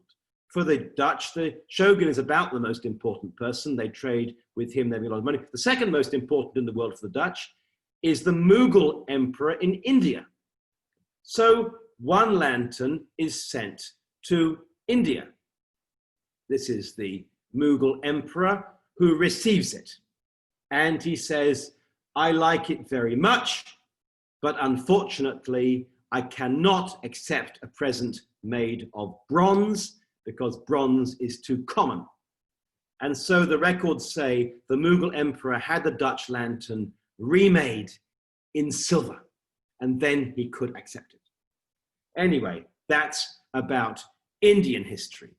S2: For the Dutch, the shogun is about the most important person. They trade with him, they make a lot of money. The second most important in the world for the Dutch is the Mughal emperor in India. So one lantern is sent to India. This is the Mughal emperor who receives it. And he says, I like it very much, but unfortunately, I cannot accept a present made of bronze because bronze is too common. And so the records say the Mughal emperor had the Dutch lantern remade in silver, and then he could accept it. Anyway, that's about Indian history.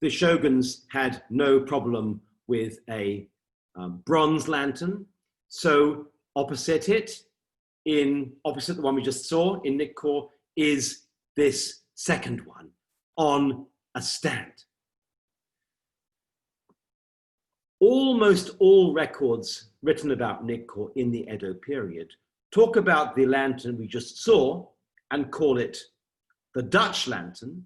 S2: The shoguns had no problem with a bronze lantern. So opposite it, opposite the one we just saw in Nikko, is this second one on a stand. Almost all records written about Nikko in the Edo period talk about the lantern we just saw and call it the Dutch lantern.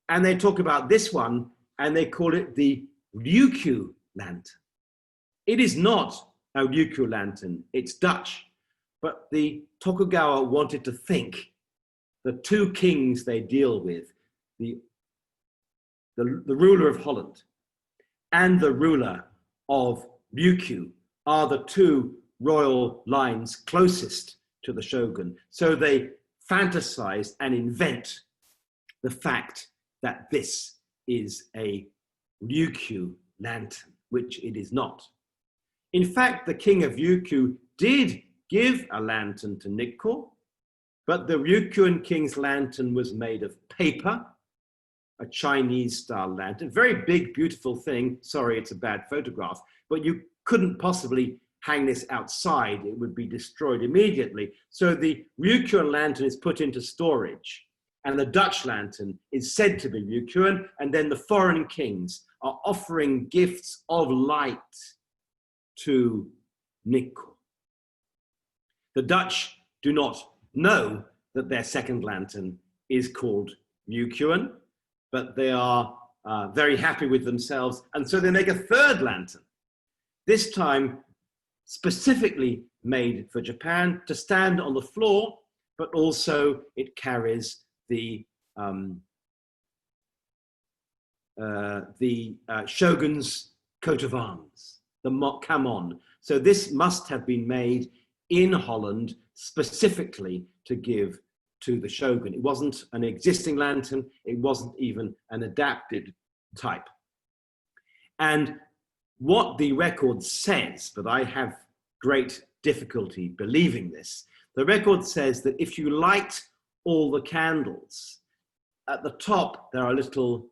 S2: And they talk about this one and they call it the Ryukyu lantern. It is not a Ryukyu lantern, it's Dutch. But the Tokugawa wanted to think the two kings they deal with, the ruler of Holland and the ruler of Ryukyu, are the two royal lines closest to the shogun. So they fantasize and invent the fact that this is a Ryukyu lantern, which it is not. In fact, the king of Ryukyu did give a lantern to Nikko, but the Ryukyuan king's lantern was made of paper, a Chinese-style lantern, very big, beautiful thing. Sorry, it's a bad photograph, but you couldn't possibly hang this outside, it would be destroyed immediately. So the Ryukyuan lantern is put into storage, and the Dutch lantern is said to be Ryukyuan, and then the foreign kings are offering gifts of light to Nikko. The Dutch do not know that their second lantern is called Ryukyuan, but they are very happy with themselves, and so they make a third lantern, this time specifically made for Japan to stand on the floor, but also it carries the shogun's coat of arms, the kamon. So this must have been made in Holland specifically to give to the shogun. It wasn't an existing lantern, it wasn't even an adapted type. And what the record says, but I have great difficulty believing this, the record says that if you light all the candles, at the top there are little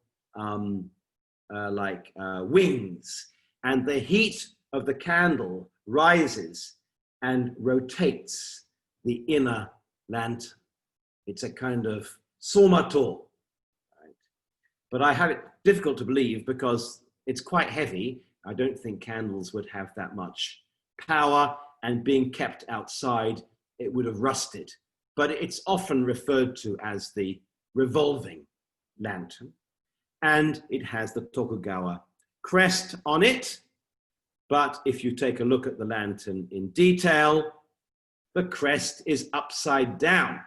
S2: wings, and the heat of the candle rises and rotates the inner lantern. It's a kind of somato, right? But I have it difficult to believe because it's quite heavy. I don't think candles would have that much power, and being kept outside, it would have rusted. But it's often referred to as the revolving lantern, and it has the Tokugawa crest on it. But if you take a look at the lantern in detail, the crest is upside down.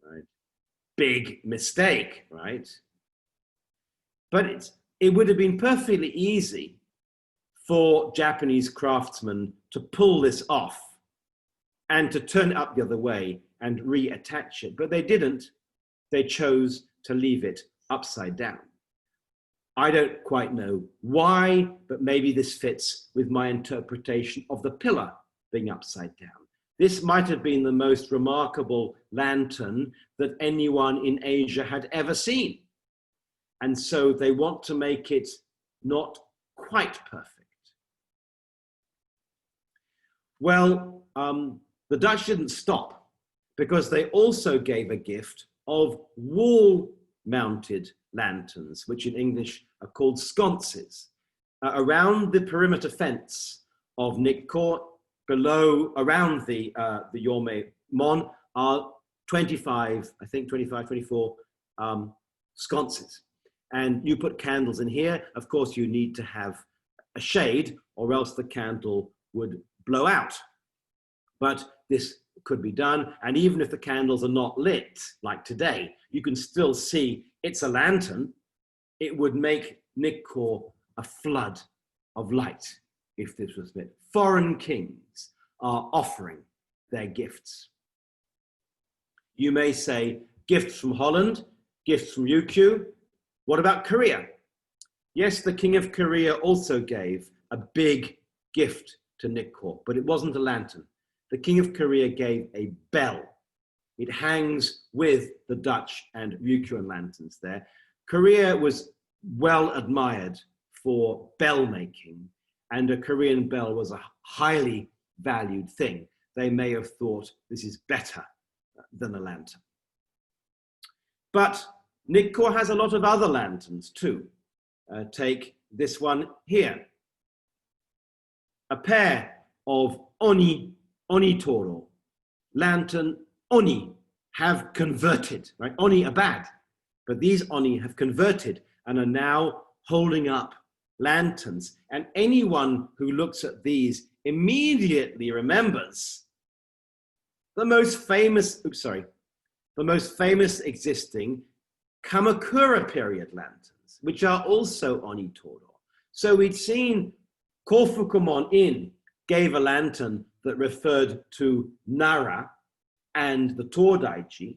S2: Right? Big mistake, right? But it would have been perfectly easy for Japanese craftsmen to pull this off and to turn it up the other way and reattach it, but they didn't. They chose to leave it upside down. I don't quite know why, but maybe this fits with my interpretation of the pillar being upside down. This might have been the most remarkable lantern that anyone in Asia had ever seen. And so they want to make it not quite perfect. Well, the Dutch didn't stop, because they also gave a gift of wall-mounted lanterns, which in English are called sconces, around the perimeter fence of Nikko. Below, around the Yorme Mon, are 24 sconces. And you put candles in here. Of course, you need to have a shade, or else the candle would blow out. But this could be done. And even if the candles are not lit, like today, you can still see it's a lantern. It would make Nikko a flood of light if this was lit. Foreign kings are offering their gifts. You may say, gifts from Holland, gifts from Ryukyu. What about Korea? Yes, the King of Korea also gave a big gift to Nikko, but it wasn't a lantern. The King of Korea gave a bell. It hangs with the Dutch and Ryukyuan lanterns there. Korea was well admired for bell making, and a Korean bell was a highly valued thing. They may have thought this is better than a lantern. But Nikko has a lot of other lanterns too. Take this one here. A pair of Onitoro, lantern Oni, have converted, right? Oni are bad, but these Oni have converted and are now holding up lanterns. And anyone who looks at these immediately remembers the most famous existing Kamakura period lanterns, which are also Onitoro. So we'd seen Kofukumon In gave a lantern that referred to Nara and the Todaiji,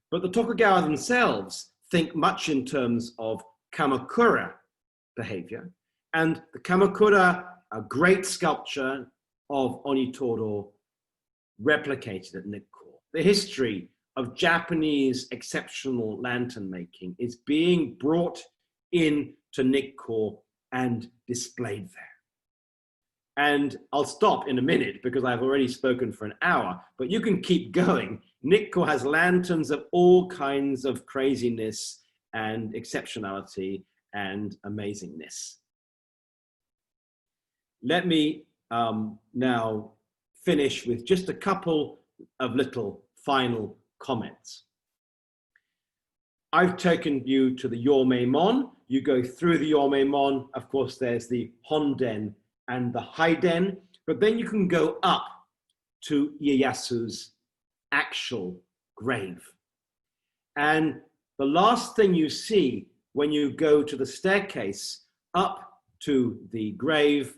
S2: but the Tokugawa themselves think much in terms of Kamakura behavior, and the Kamakura, a great sculpture of Onitoro, replicated at Nikko. The history of Japanese exceptional lantern making is being brought in to Nikko and displayed there. And I'll stop in a minute because I've already spoken for an hour, but you can keep going. Nikko has lanterns of all kinds of craziness and exceptionality and amazingness. Let me now finish with just a couple of little final comments. I've taken you to the Yormemon. You go through the Yormemon. Of course, there's the Honden and the Haiden, but then you can go up to Ieyasu's actual grave. And the last thing you see when you go to the staircase up to the grave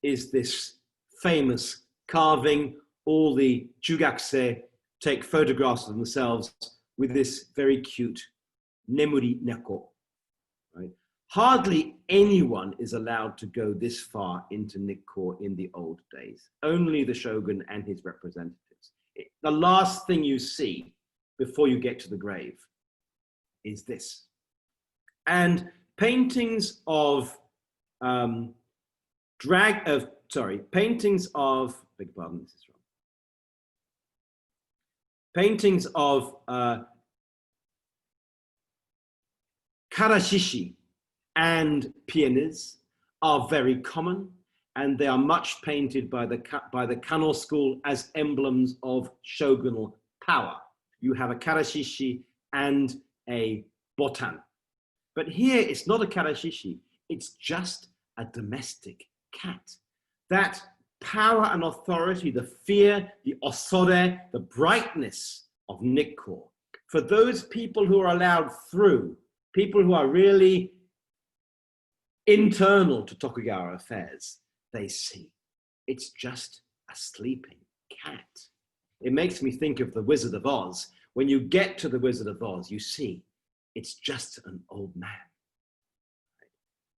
S2: is this famous carving. All the Jugakusei take photographs of themselves with this very cute Nemuri Neko, right? Hardly anyone is allowed to go this far into Nikko in the old days. Only the shogun and his representatives. The last thing you see before you get to the grave is this. And paintings of paintings of, beg your pardon, this is wrong. Paintings of karashishi and peonies are very common, and they are much painted by the Kano school as emblems of shogunal power. You have a karashishi and a botan. But here it's not a karashishi, it's just a domestic cat. That power and authority, the fear, the osore, the brightness of Nikko, for those people who are allowed through, people who are really internal to Tokugawa affairs, they see it's just a sleeping cat. It makes me think of the Wizard of Oz. When you get to the Wizard of Oz, you see it's just an old man.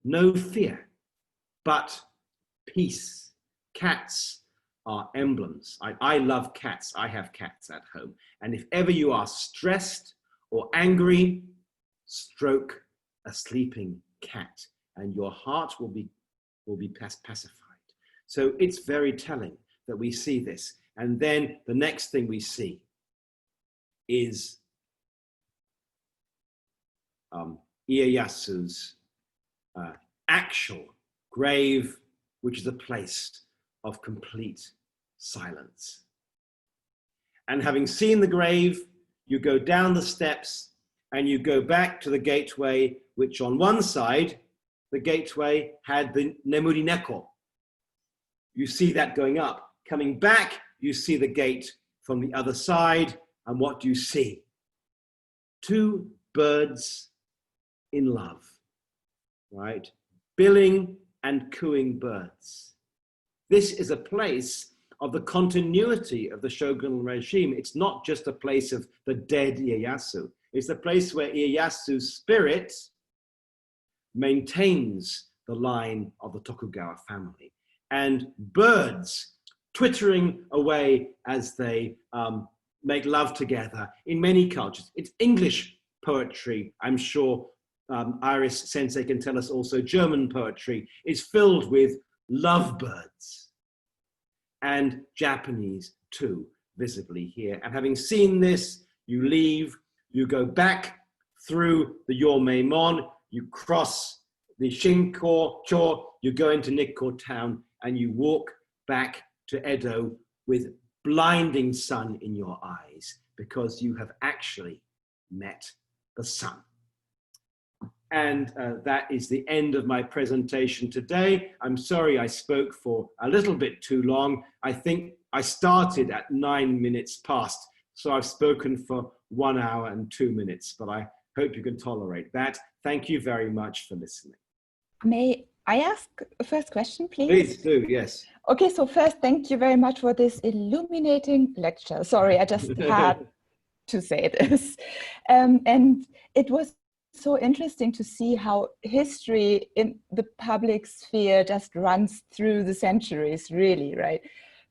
S2: No fear, but peace. Cats are emblems. I love cats. I have cats at home. And if ever you are stressed or angry, stroke a sleeping cat and your heart will be pacified. So it's very telling that we see this. And then the next thing we see is Ieyasu's actual grave, which is a place of complete silence. And having seen the grave, you go down the steps and you go back to the gateway, which on one side, the gateway had the Nemuri Neko. You see that going up. Coming back, you see the gate from the other side. And what do you see? Two birds in love, right? Billing and cooing birds. This is a place of the continuity of the shogunal regime. It's not just a place of the dead Ieyasu. It's a place where Ieyasu's spirit maintains the line of the Tokugawa family. And birds twittering away as they make love together in many cultures. It's English poetry, I'm sure Iris Sensei can tell us also German poetry is filled with lovebirds, and Japanese too, visibly here. And having seen this, you leave, you go back through the Yormemon, you cross the Shinko-cho, you go into Nikko town, and you walk back to Edo with blinding sun in your eyes, because you have actually met the sun. And that is the end of my presentation today. I'm sorry I spoke for a little bit too long. I think I started at 9 minutes past, so I've spoken for 1 hour and 2 minutes, but I hope you can tolerate that. Thank you very much for listening.
S1: May I ask a first question, please?
S2: Please do, yes.
S1: Okay, so first, thank you very much for this illuminating lecture. Sorry, I just had to say this. And it was so interesting to see how history in the public sphere just runs through the centuries, really, right?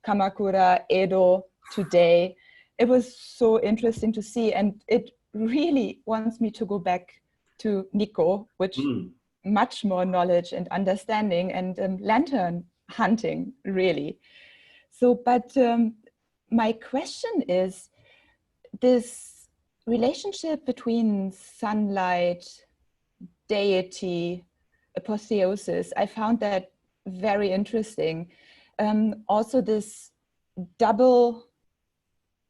S1: Kamakura, Edo, today. It was so interesting to see, and it really wants me to go back to Nikko, which much more knowledge and understanding, and lantern hunting, really. So, but my question is, this relationship between sunlight, deity, apotheosis, I found that very interesting. Also this double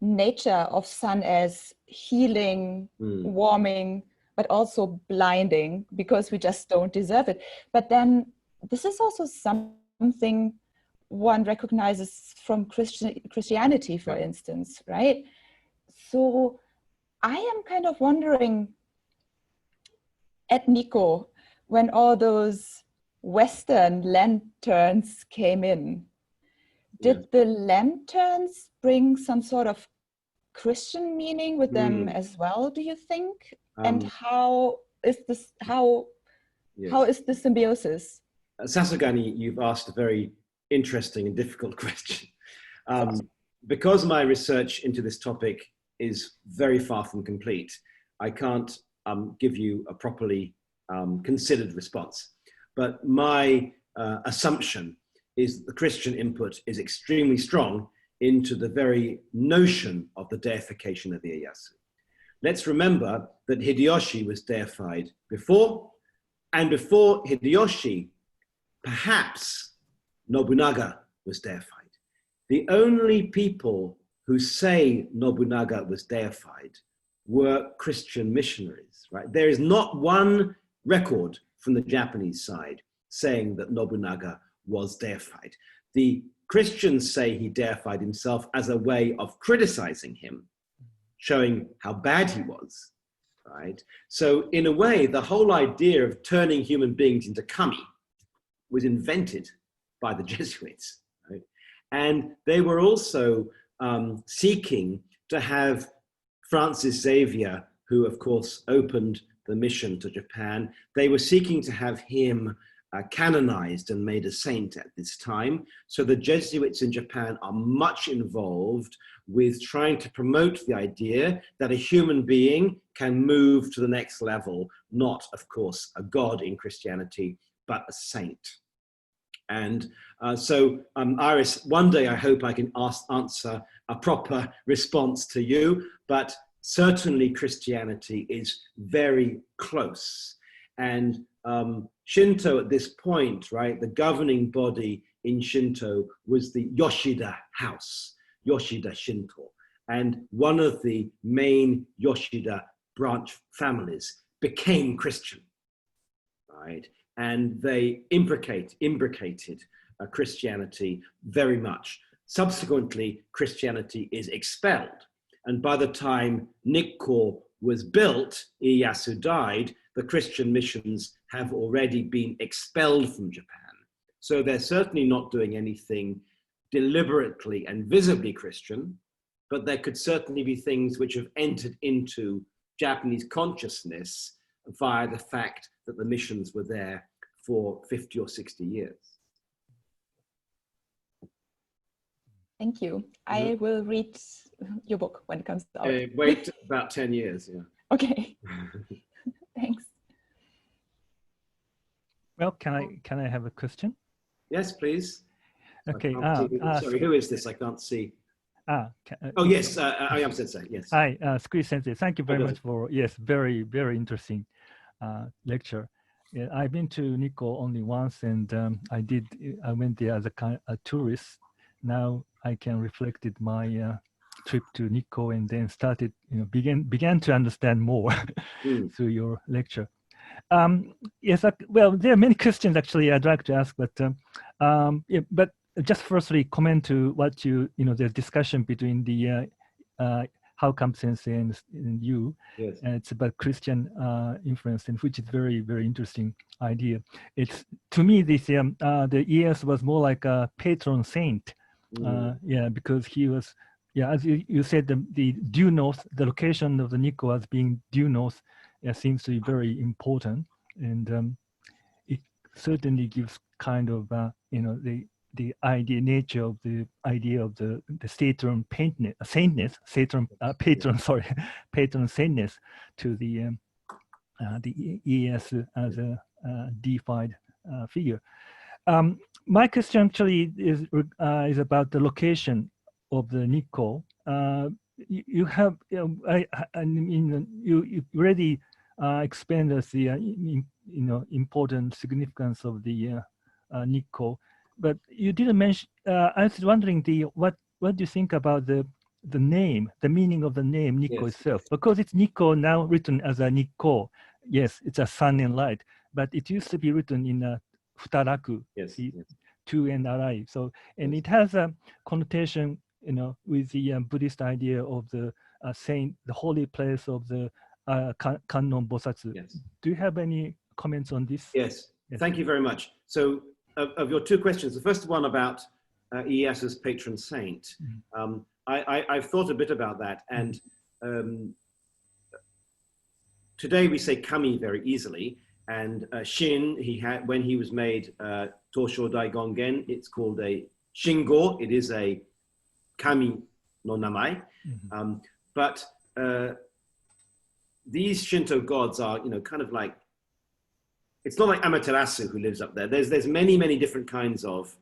S1: nature of sun as healing, warming, but also blinding, because we just don't deserve it. But then this is also something one recognizes from Christianity, for instance, right? So I am kind of wondering, at Nikko, when all those Western lanterns came in, did the lanterns bring some sort of Christian meaning with them as well, do you think? And how is this, how is the symbiosis?
S2: Sasagani, you've asked a very interesting and difficult question. Because my research into this topic is very far from complete, I can't give you a properly considered response. But my assumption is that the Christian input is extremely strong into the very notion of the deification of the Ieyasu. Let's remember that Hideyoshi was deified before, and before Hideyoshi, perhaps Nobunaga was deified. The only people who say Nobunaga was deified were Christian missionaries, right? There is not one record from the Japanese side saying that Nobunaga was deified. The Christians say he deified himself as a way of criticizing him, showing how bad he was, right? So in a way, the whole idea of turning human beings into kami was invented by the Jesuits, right? And they were also seeking to have Francis Xavier, who of course opened the mission to Japan, they were seeking to have him canonized and made a saint at this time. So the Jesuits in Japan are much involved with trying to promote the idea that a human being can move to the next level, not, of course, a god in Christianity, but a saint. And Iris, one day I hope I can answer a proper response to you, but certainly Christianity is very close. And Shinto at this point, right, the governing body in Shinto was the Yoshida house, Yoshida Shinto. And one of the main Yoshida branch families became Christian, right? And they imbricated Christianity very much. Subsequently, Christianity is expelled. And by the time Nikko was built, Ieyasu died, the Christian missions have already been expelled from Japan. So they're certainly not doing anything deliberately and visibly Christian, but there could certainly be things which have entered into Japanese consciousness via the fact that the missions were there for 50 or 60 years.
S1: Thank you. I will read your book when it comes out.
S2: Wait about 10 years, yeah.
S1: Okay. Thanks.
S3: Well, can I have a question?
S2: Yes, please.
S3: Okay.
S2: Sorry, who is this? I can't see. Oh, yes, I am Sensei, yes.
S3: Hi, Screech Sensei. Thank you very much for, yes, very, very interesting lecture. Yeah, I've been to Nikko only once, and I went there as a tourist. Now I can reflect my trip to Nikko, and then started, began to understand more through your lecture. Yes, well, there are many questions actually I'd like to ask, but but just firstly comment to what the discussion between the How Come Sensei and you.
S2: Yes.
S3: And it's about Christian influence, and which is very, very interesting idea. It's, to me, this the Ieyasu was more like a patron saint. Yeah, because he was, as you said, the due north, the location of the Nikko as being due north, seems to be very important, and it certainly gives kind of the nature of the idea of the patron saintness to the Ieyasu as a deified figure. My question actually is about the location of the Nikko. You have, I mean, you already explained us the important significance of the Nikko, but you didn't mention. I was wondering what do you think about the name, the meaning of the name Nikko itself? Because it's Nikko now written as a Nikko. Yes, it's a sun and light, but it used to be written in a futaraku, two and arai. So, and it has a connotation, with the Buddhist idea of the saint, the holy place of the Kannon Bosatsu. Do you have any comments on this?
S2: Yes. Thank you very much. So, of your two questions, the first one about Ieyasu's patron saint, I've thought a bit about that, and today we say kami very easily, and Shin, when he was made Tosho Daigongen, it's called a Shingo. It is a kami no namai, but these Shinto gods are, kind of like, it's not like Amaterasu who lives up there. There's many different kinds of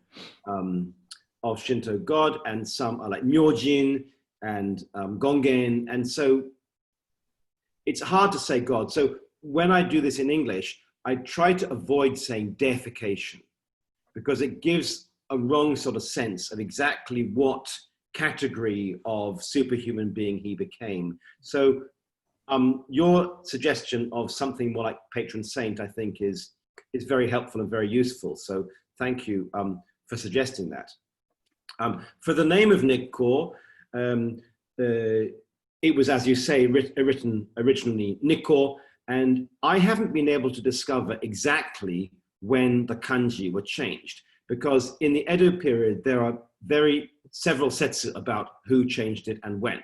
S2: Shinto god, and some are like Myojin and Gongen, and so it's hard to say god. So when I do this in English, I try to avoid saying deification, because it gives a wrong sort of sense of exactly what category of superhuman being he became. So your suggestion of something more like patron saint, I think, is very helpful and very useful. So thank you for suggesting that. For the name of Nikko, it was, as you say, written originally Nikko, and I haven't been able to discover exactly when the kanji were changed, because in the Edo period, there are several setsu about who changed it and when.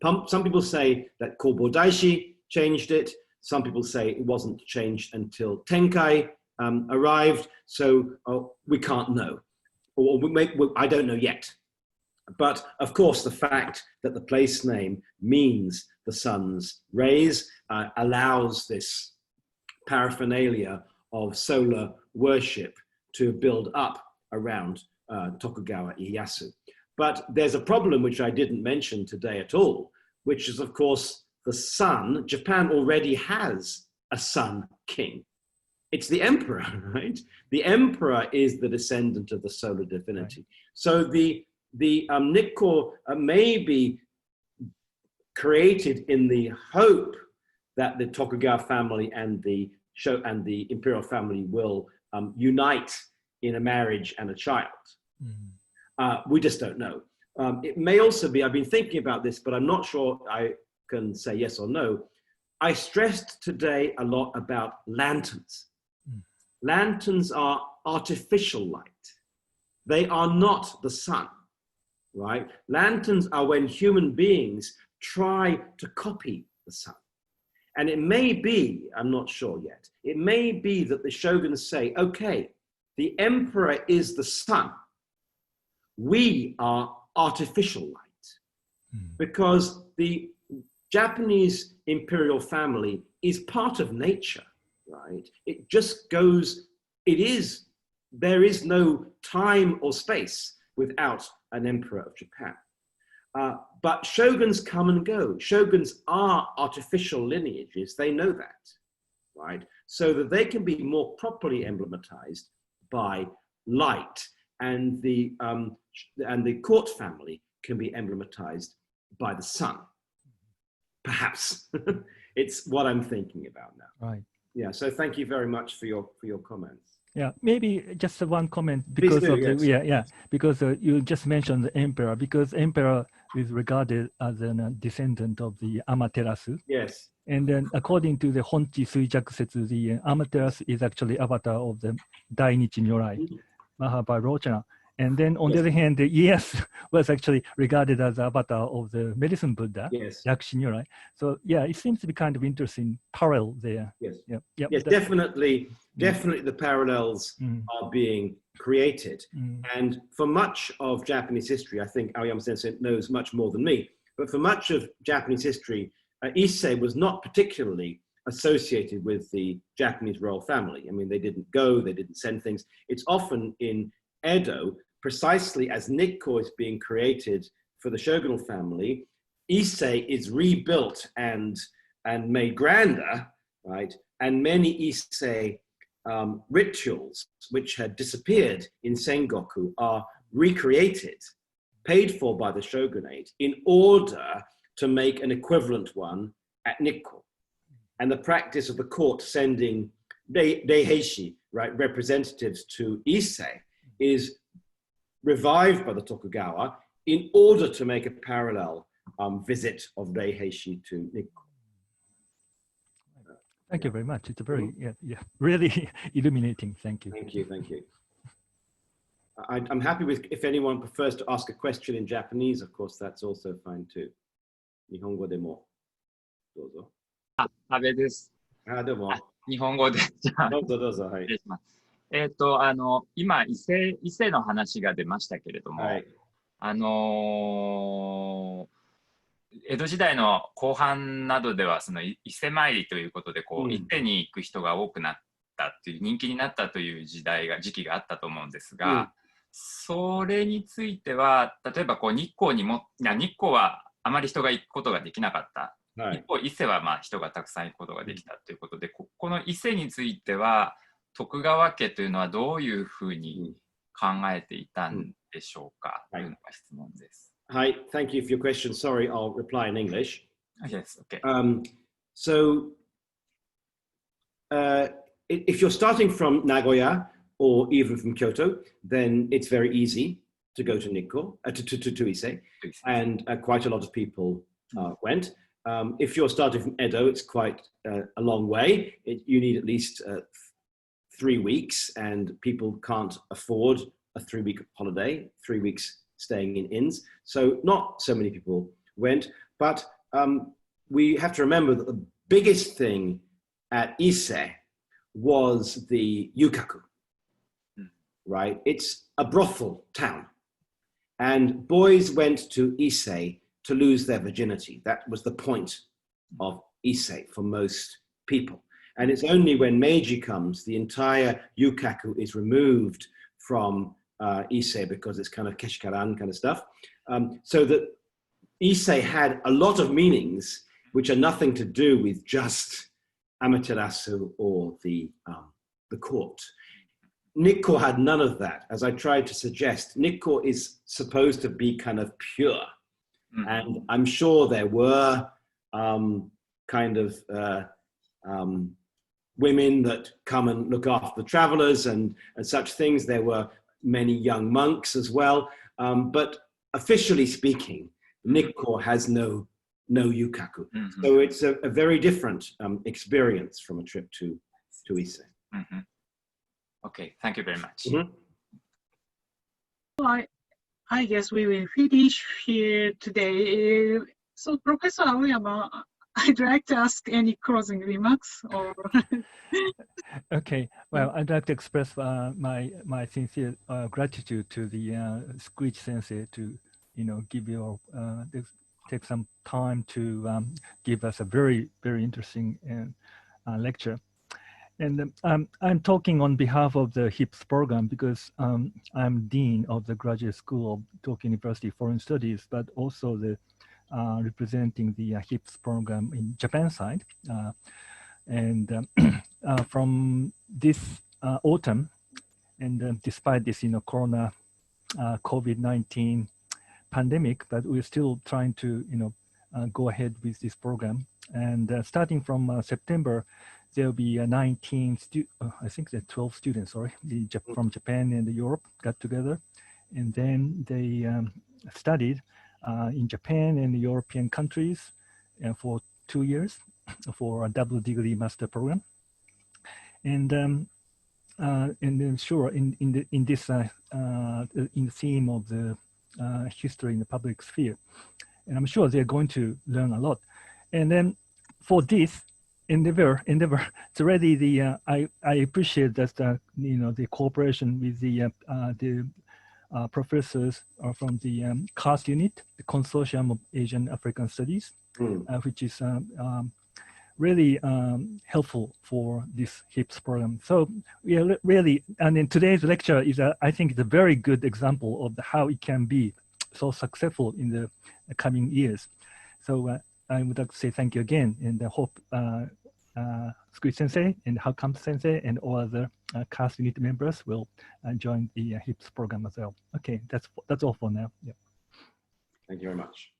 S2: Some people say that Kobo Daishi changed it. Some people say it wasn't changed until Tenkai arrived. So we can't know, or I don't know yet. But of course, the fact that the place name means the sun's rays allows this paraphernalia of solar worship to build up around Tokugawa Ieyasu. But there's a problem which I didn't mention today at all, which is, of course, the sun. Japan already has a sun king. It's the emperor, right? The emperor is the descendant of the solar divinity. Right. So the Nikko may be created in the hope that the Tokugawa family and the Imperial family will unite in a marriage and a child. We just don't know. It may also be, I've been thinking about this, but I'm not sure I can say yes or no. I stressed today a lot about lanterns. Lanterns are artificial light. They are not the sun, right? Lanterns are when human beings try to copy the sun. And it may be, I'm not sure yet, it may be that the shoguns say, okay, the emperor is the sun. We are artificial light, because the Japanese imperial family is part of nature, right? It just goes, there is no time or space without an emperor of Japan. But shoguns come and go. Shoguns are artificial lineages, they know that, right? So that they can be more properly emblematized by light, and the court family can be emblematized by the sun. Perhaps. It's what I'm thinking about now.
S3: Right.
S2: Yeah, so thank you very much for your comments.
S3: Yeah, maybe just one comment because because you just mentioned the emperor, because emperor is regarded as a descendant of the Amaterasu.
S2: Yes.
S3: And then according to the Honchi Suijaku Setsu, the Amaterasu is actually avatar of the Dainichi Nyorai, Mahabharata. And then on the other hand, the Ieyasu was actually regarded as the avatar of the medicine Buddha, Yakushi Nyorai. So yeah, it seems to be kind of interesting parallel there.
S2: Yes.
S3: Yep.
S2: Yes, definitely the parallels are being created. And for much of Japanese history, I think Aoyama Sensei knows much more than me, but for much of Japanese history, Issei was not particularly associated with the Japanese royal family. I mean, they didn't go, they didn't send things. It's often in Edo, precisely as Nikko is being created for the shogunal family, Issei is rebuilt and made grander, right? And many Issei rituals which had disappeared in Sengoku are recreated, paid for by the shogunate, in order to make an equivalent one at Nikko. And the practice of the court sending reiheishi, right, representatives to Issei, is revived by the Tokugawa in order to make a parallel visit of reiheishi to Nikko.
S3: Thank you very much. It's a very, really illuminating. Thank you.
S2: Thank you, thank you. I'm happy with, if anyone prefers to ask a question in Japanese, of course, that's also fine too. Nihongo demo. Dozo.
S4: 阿部です。
S2: どうも。
S4: 日本語で。
S2: どうぞどうぞ。はい。
S4: 失礼します。今、伊勢の話が出ましたけれども、はい、江戸時代の後半などでは、その伊勢参りということで、こう、伊勢に行く人が多くなったっていう、人気になったという時期があったと思うんですが、それについては、例えばこう日光はあまり人が行くことができなかった。はい、一方、伊勢はまあ人がたくさん行くことができたということで、この伊勢については、徳川家というのはどういうふうに考えていたんでしょうか、というのが質問です。
S2: Hi, thank you for your question. Sorry, I'll reply in English.
S4: Yes, okay.
S2: So, if you're starting from Nagoya or even from Kyoto, then it's very easy to go to Nikko, to Issei, and quite a lot of people went. If you're starting from Edo, it's quite a long way. You need at least 3 weeks, and people can't afford a 3-week holiday, 3 weeks staying in inns. So not so many people went, but we have to remember that the biggest thing at Issei was the yukaku, right? It's a brothel town, and boys went to Issei to lose their virginity. That was the point of Issei for most people. And it's only when Meiji comes, the entire yukaku is removed from Issei because it's kind of keshikaran kind of stuff. So that Issei had a lot of meanings which are nothing to do with just Amaterasu or the court. Nikko had none of that. As I tried to suggest, Nikko is supposed to be kind of pure. And I'm sure there were kind of women that come and look after the travelers and such things. There were many young monks as well. But officially speaking, Nikko has no yukaku. So it's a very different experience from a trip to Issei.
S4: Okay, thank you very much.
S5: I guess we will finish here today. So, Professor Aoyama, I'd like to ask any closing remarks or.
S3: Okay, well, I'd like to express my sincere gratitude to the Screech Sensei to, give your take some time to give us a very, very interesting lecture. And I'm talking on behalf of the HIPS program because I'm Dean of the Graduate School of Tokyo University Foreign Studies, but also the representing the HIPS program in Japan side. And from this autumn, and despite this, Corona, COVID-19 pandemic, but we're still trying to, go ahead with this program. And starting from September, there'll be 19, I think there are 12 students, sorry, from Japan and Europe got together. And then they studied in Japan and the European countries for 2 years for a double degree master program. And then sure, in the theme of the history in the public sphere. And I'm sure they're going to learn a lot. And then for this, endeavor. It's already the I appreciate that the cooperation with the professors from the CAAS unit, the Consortium of Asian African Studies, which is really helpful for this HIPS program. So yeah, really, and in today's lecture is, I think, it's a very good example of how it can be so successful in the coming years. So I would like to say thank you again, and I hope Screech Sensei and Hakam Sensei and all other CAAS unit members will join the HIPS program as well. Okay, that's all for now. Yeah.
S2: Thank you very much.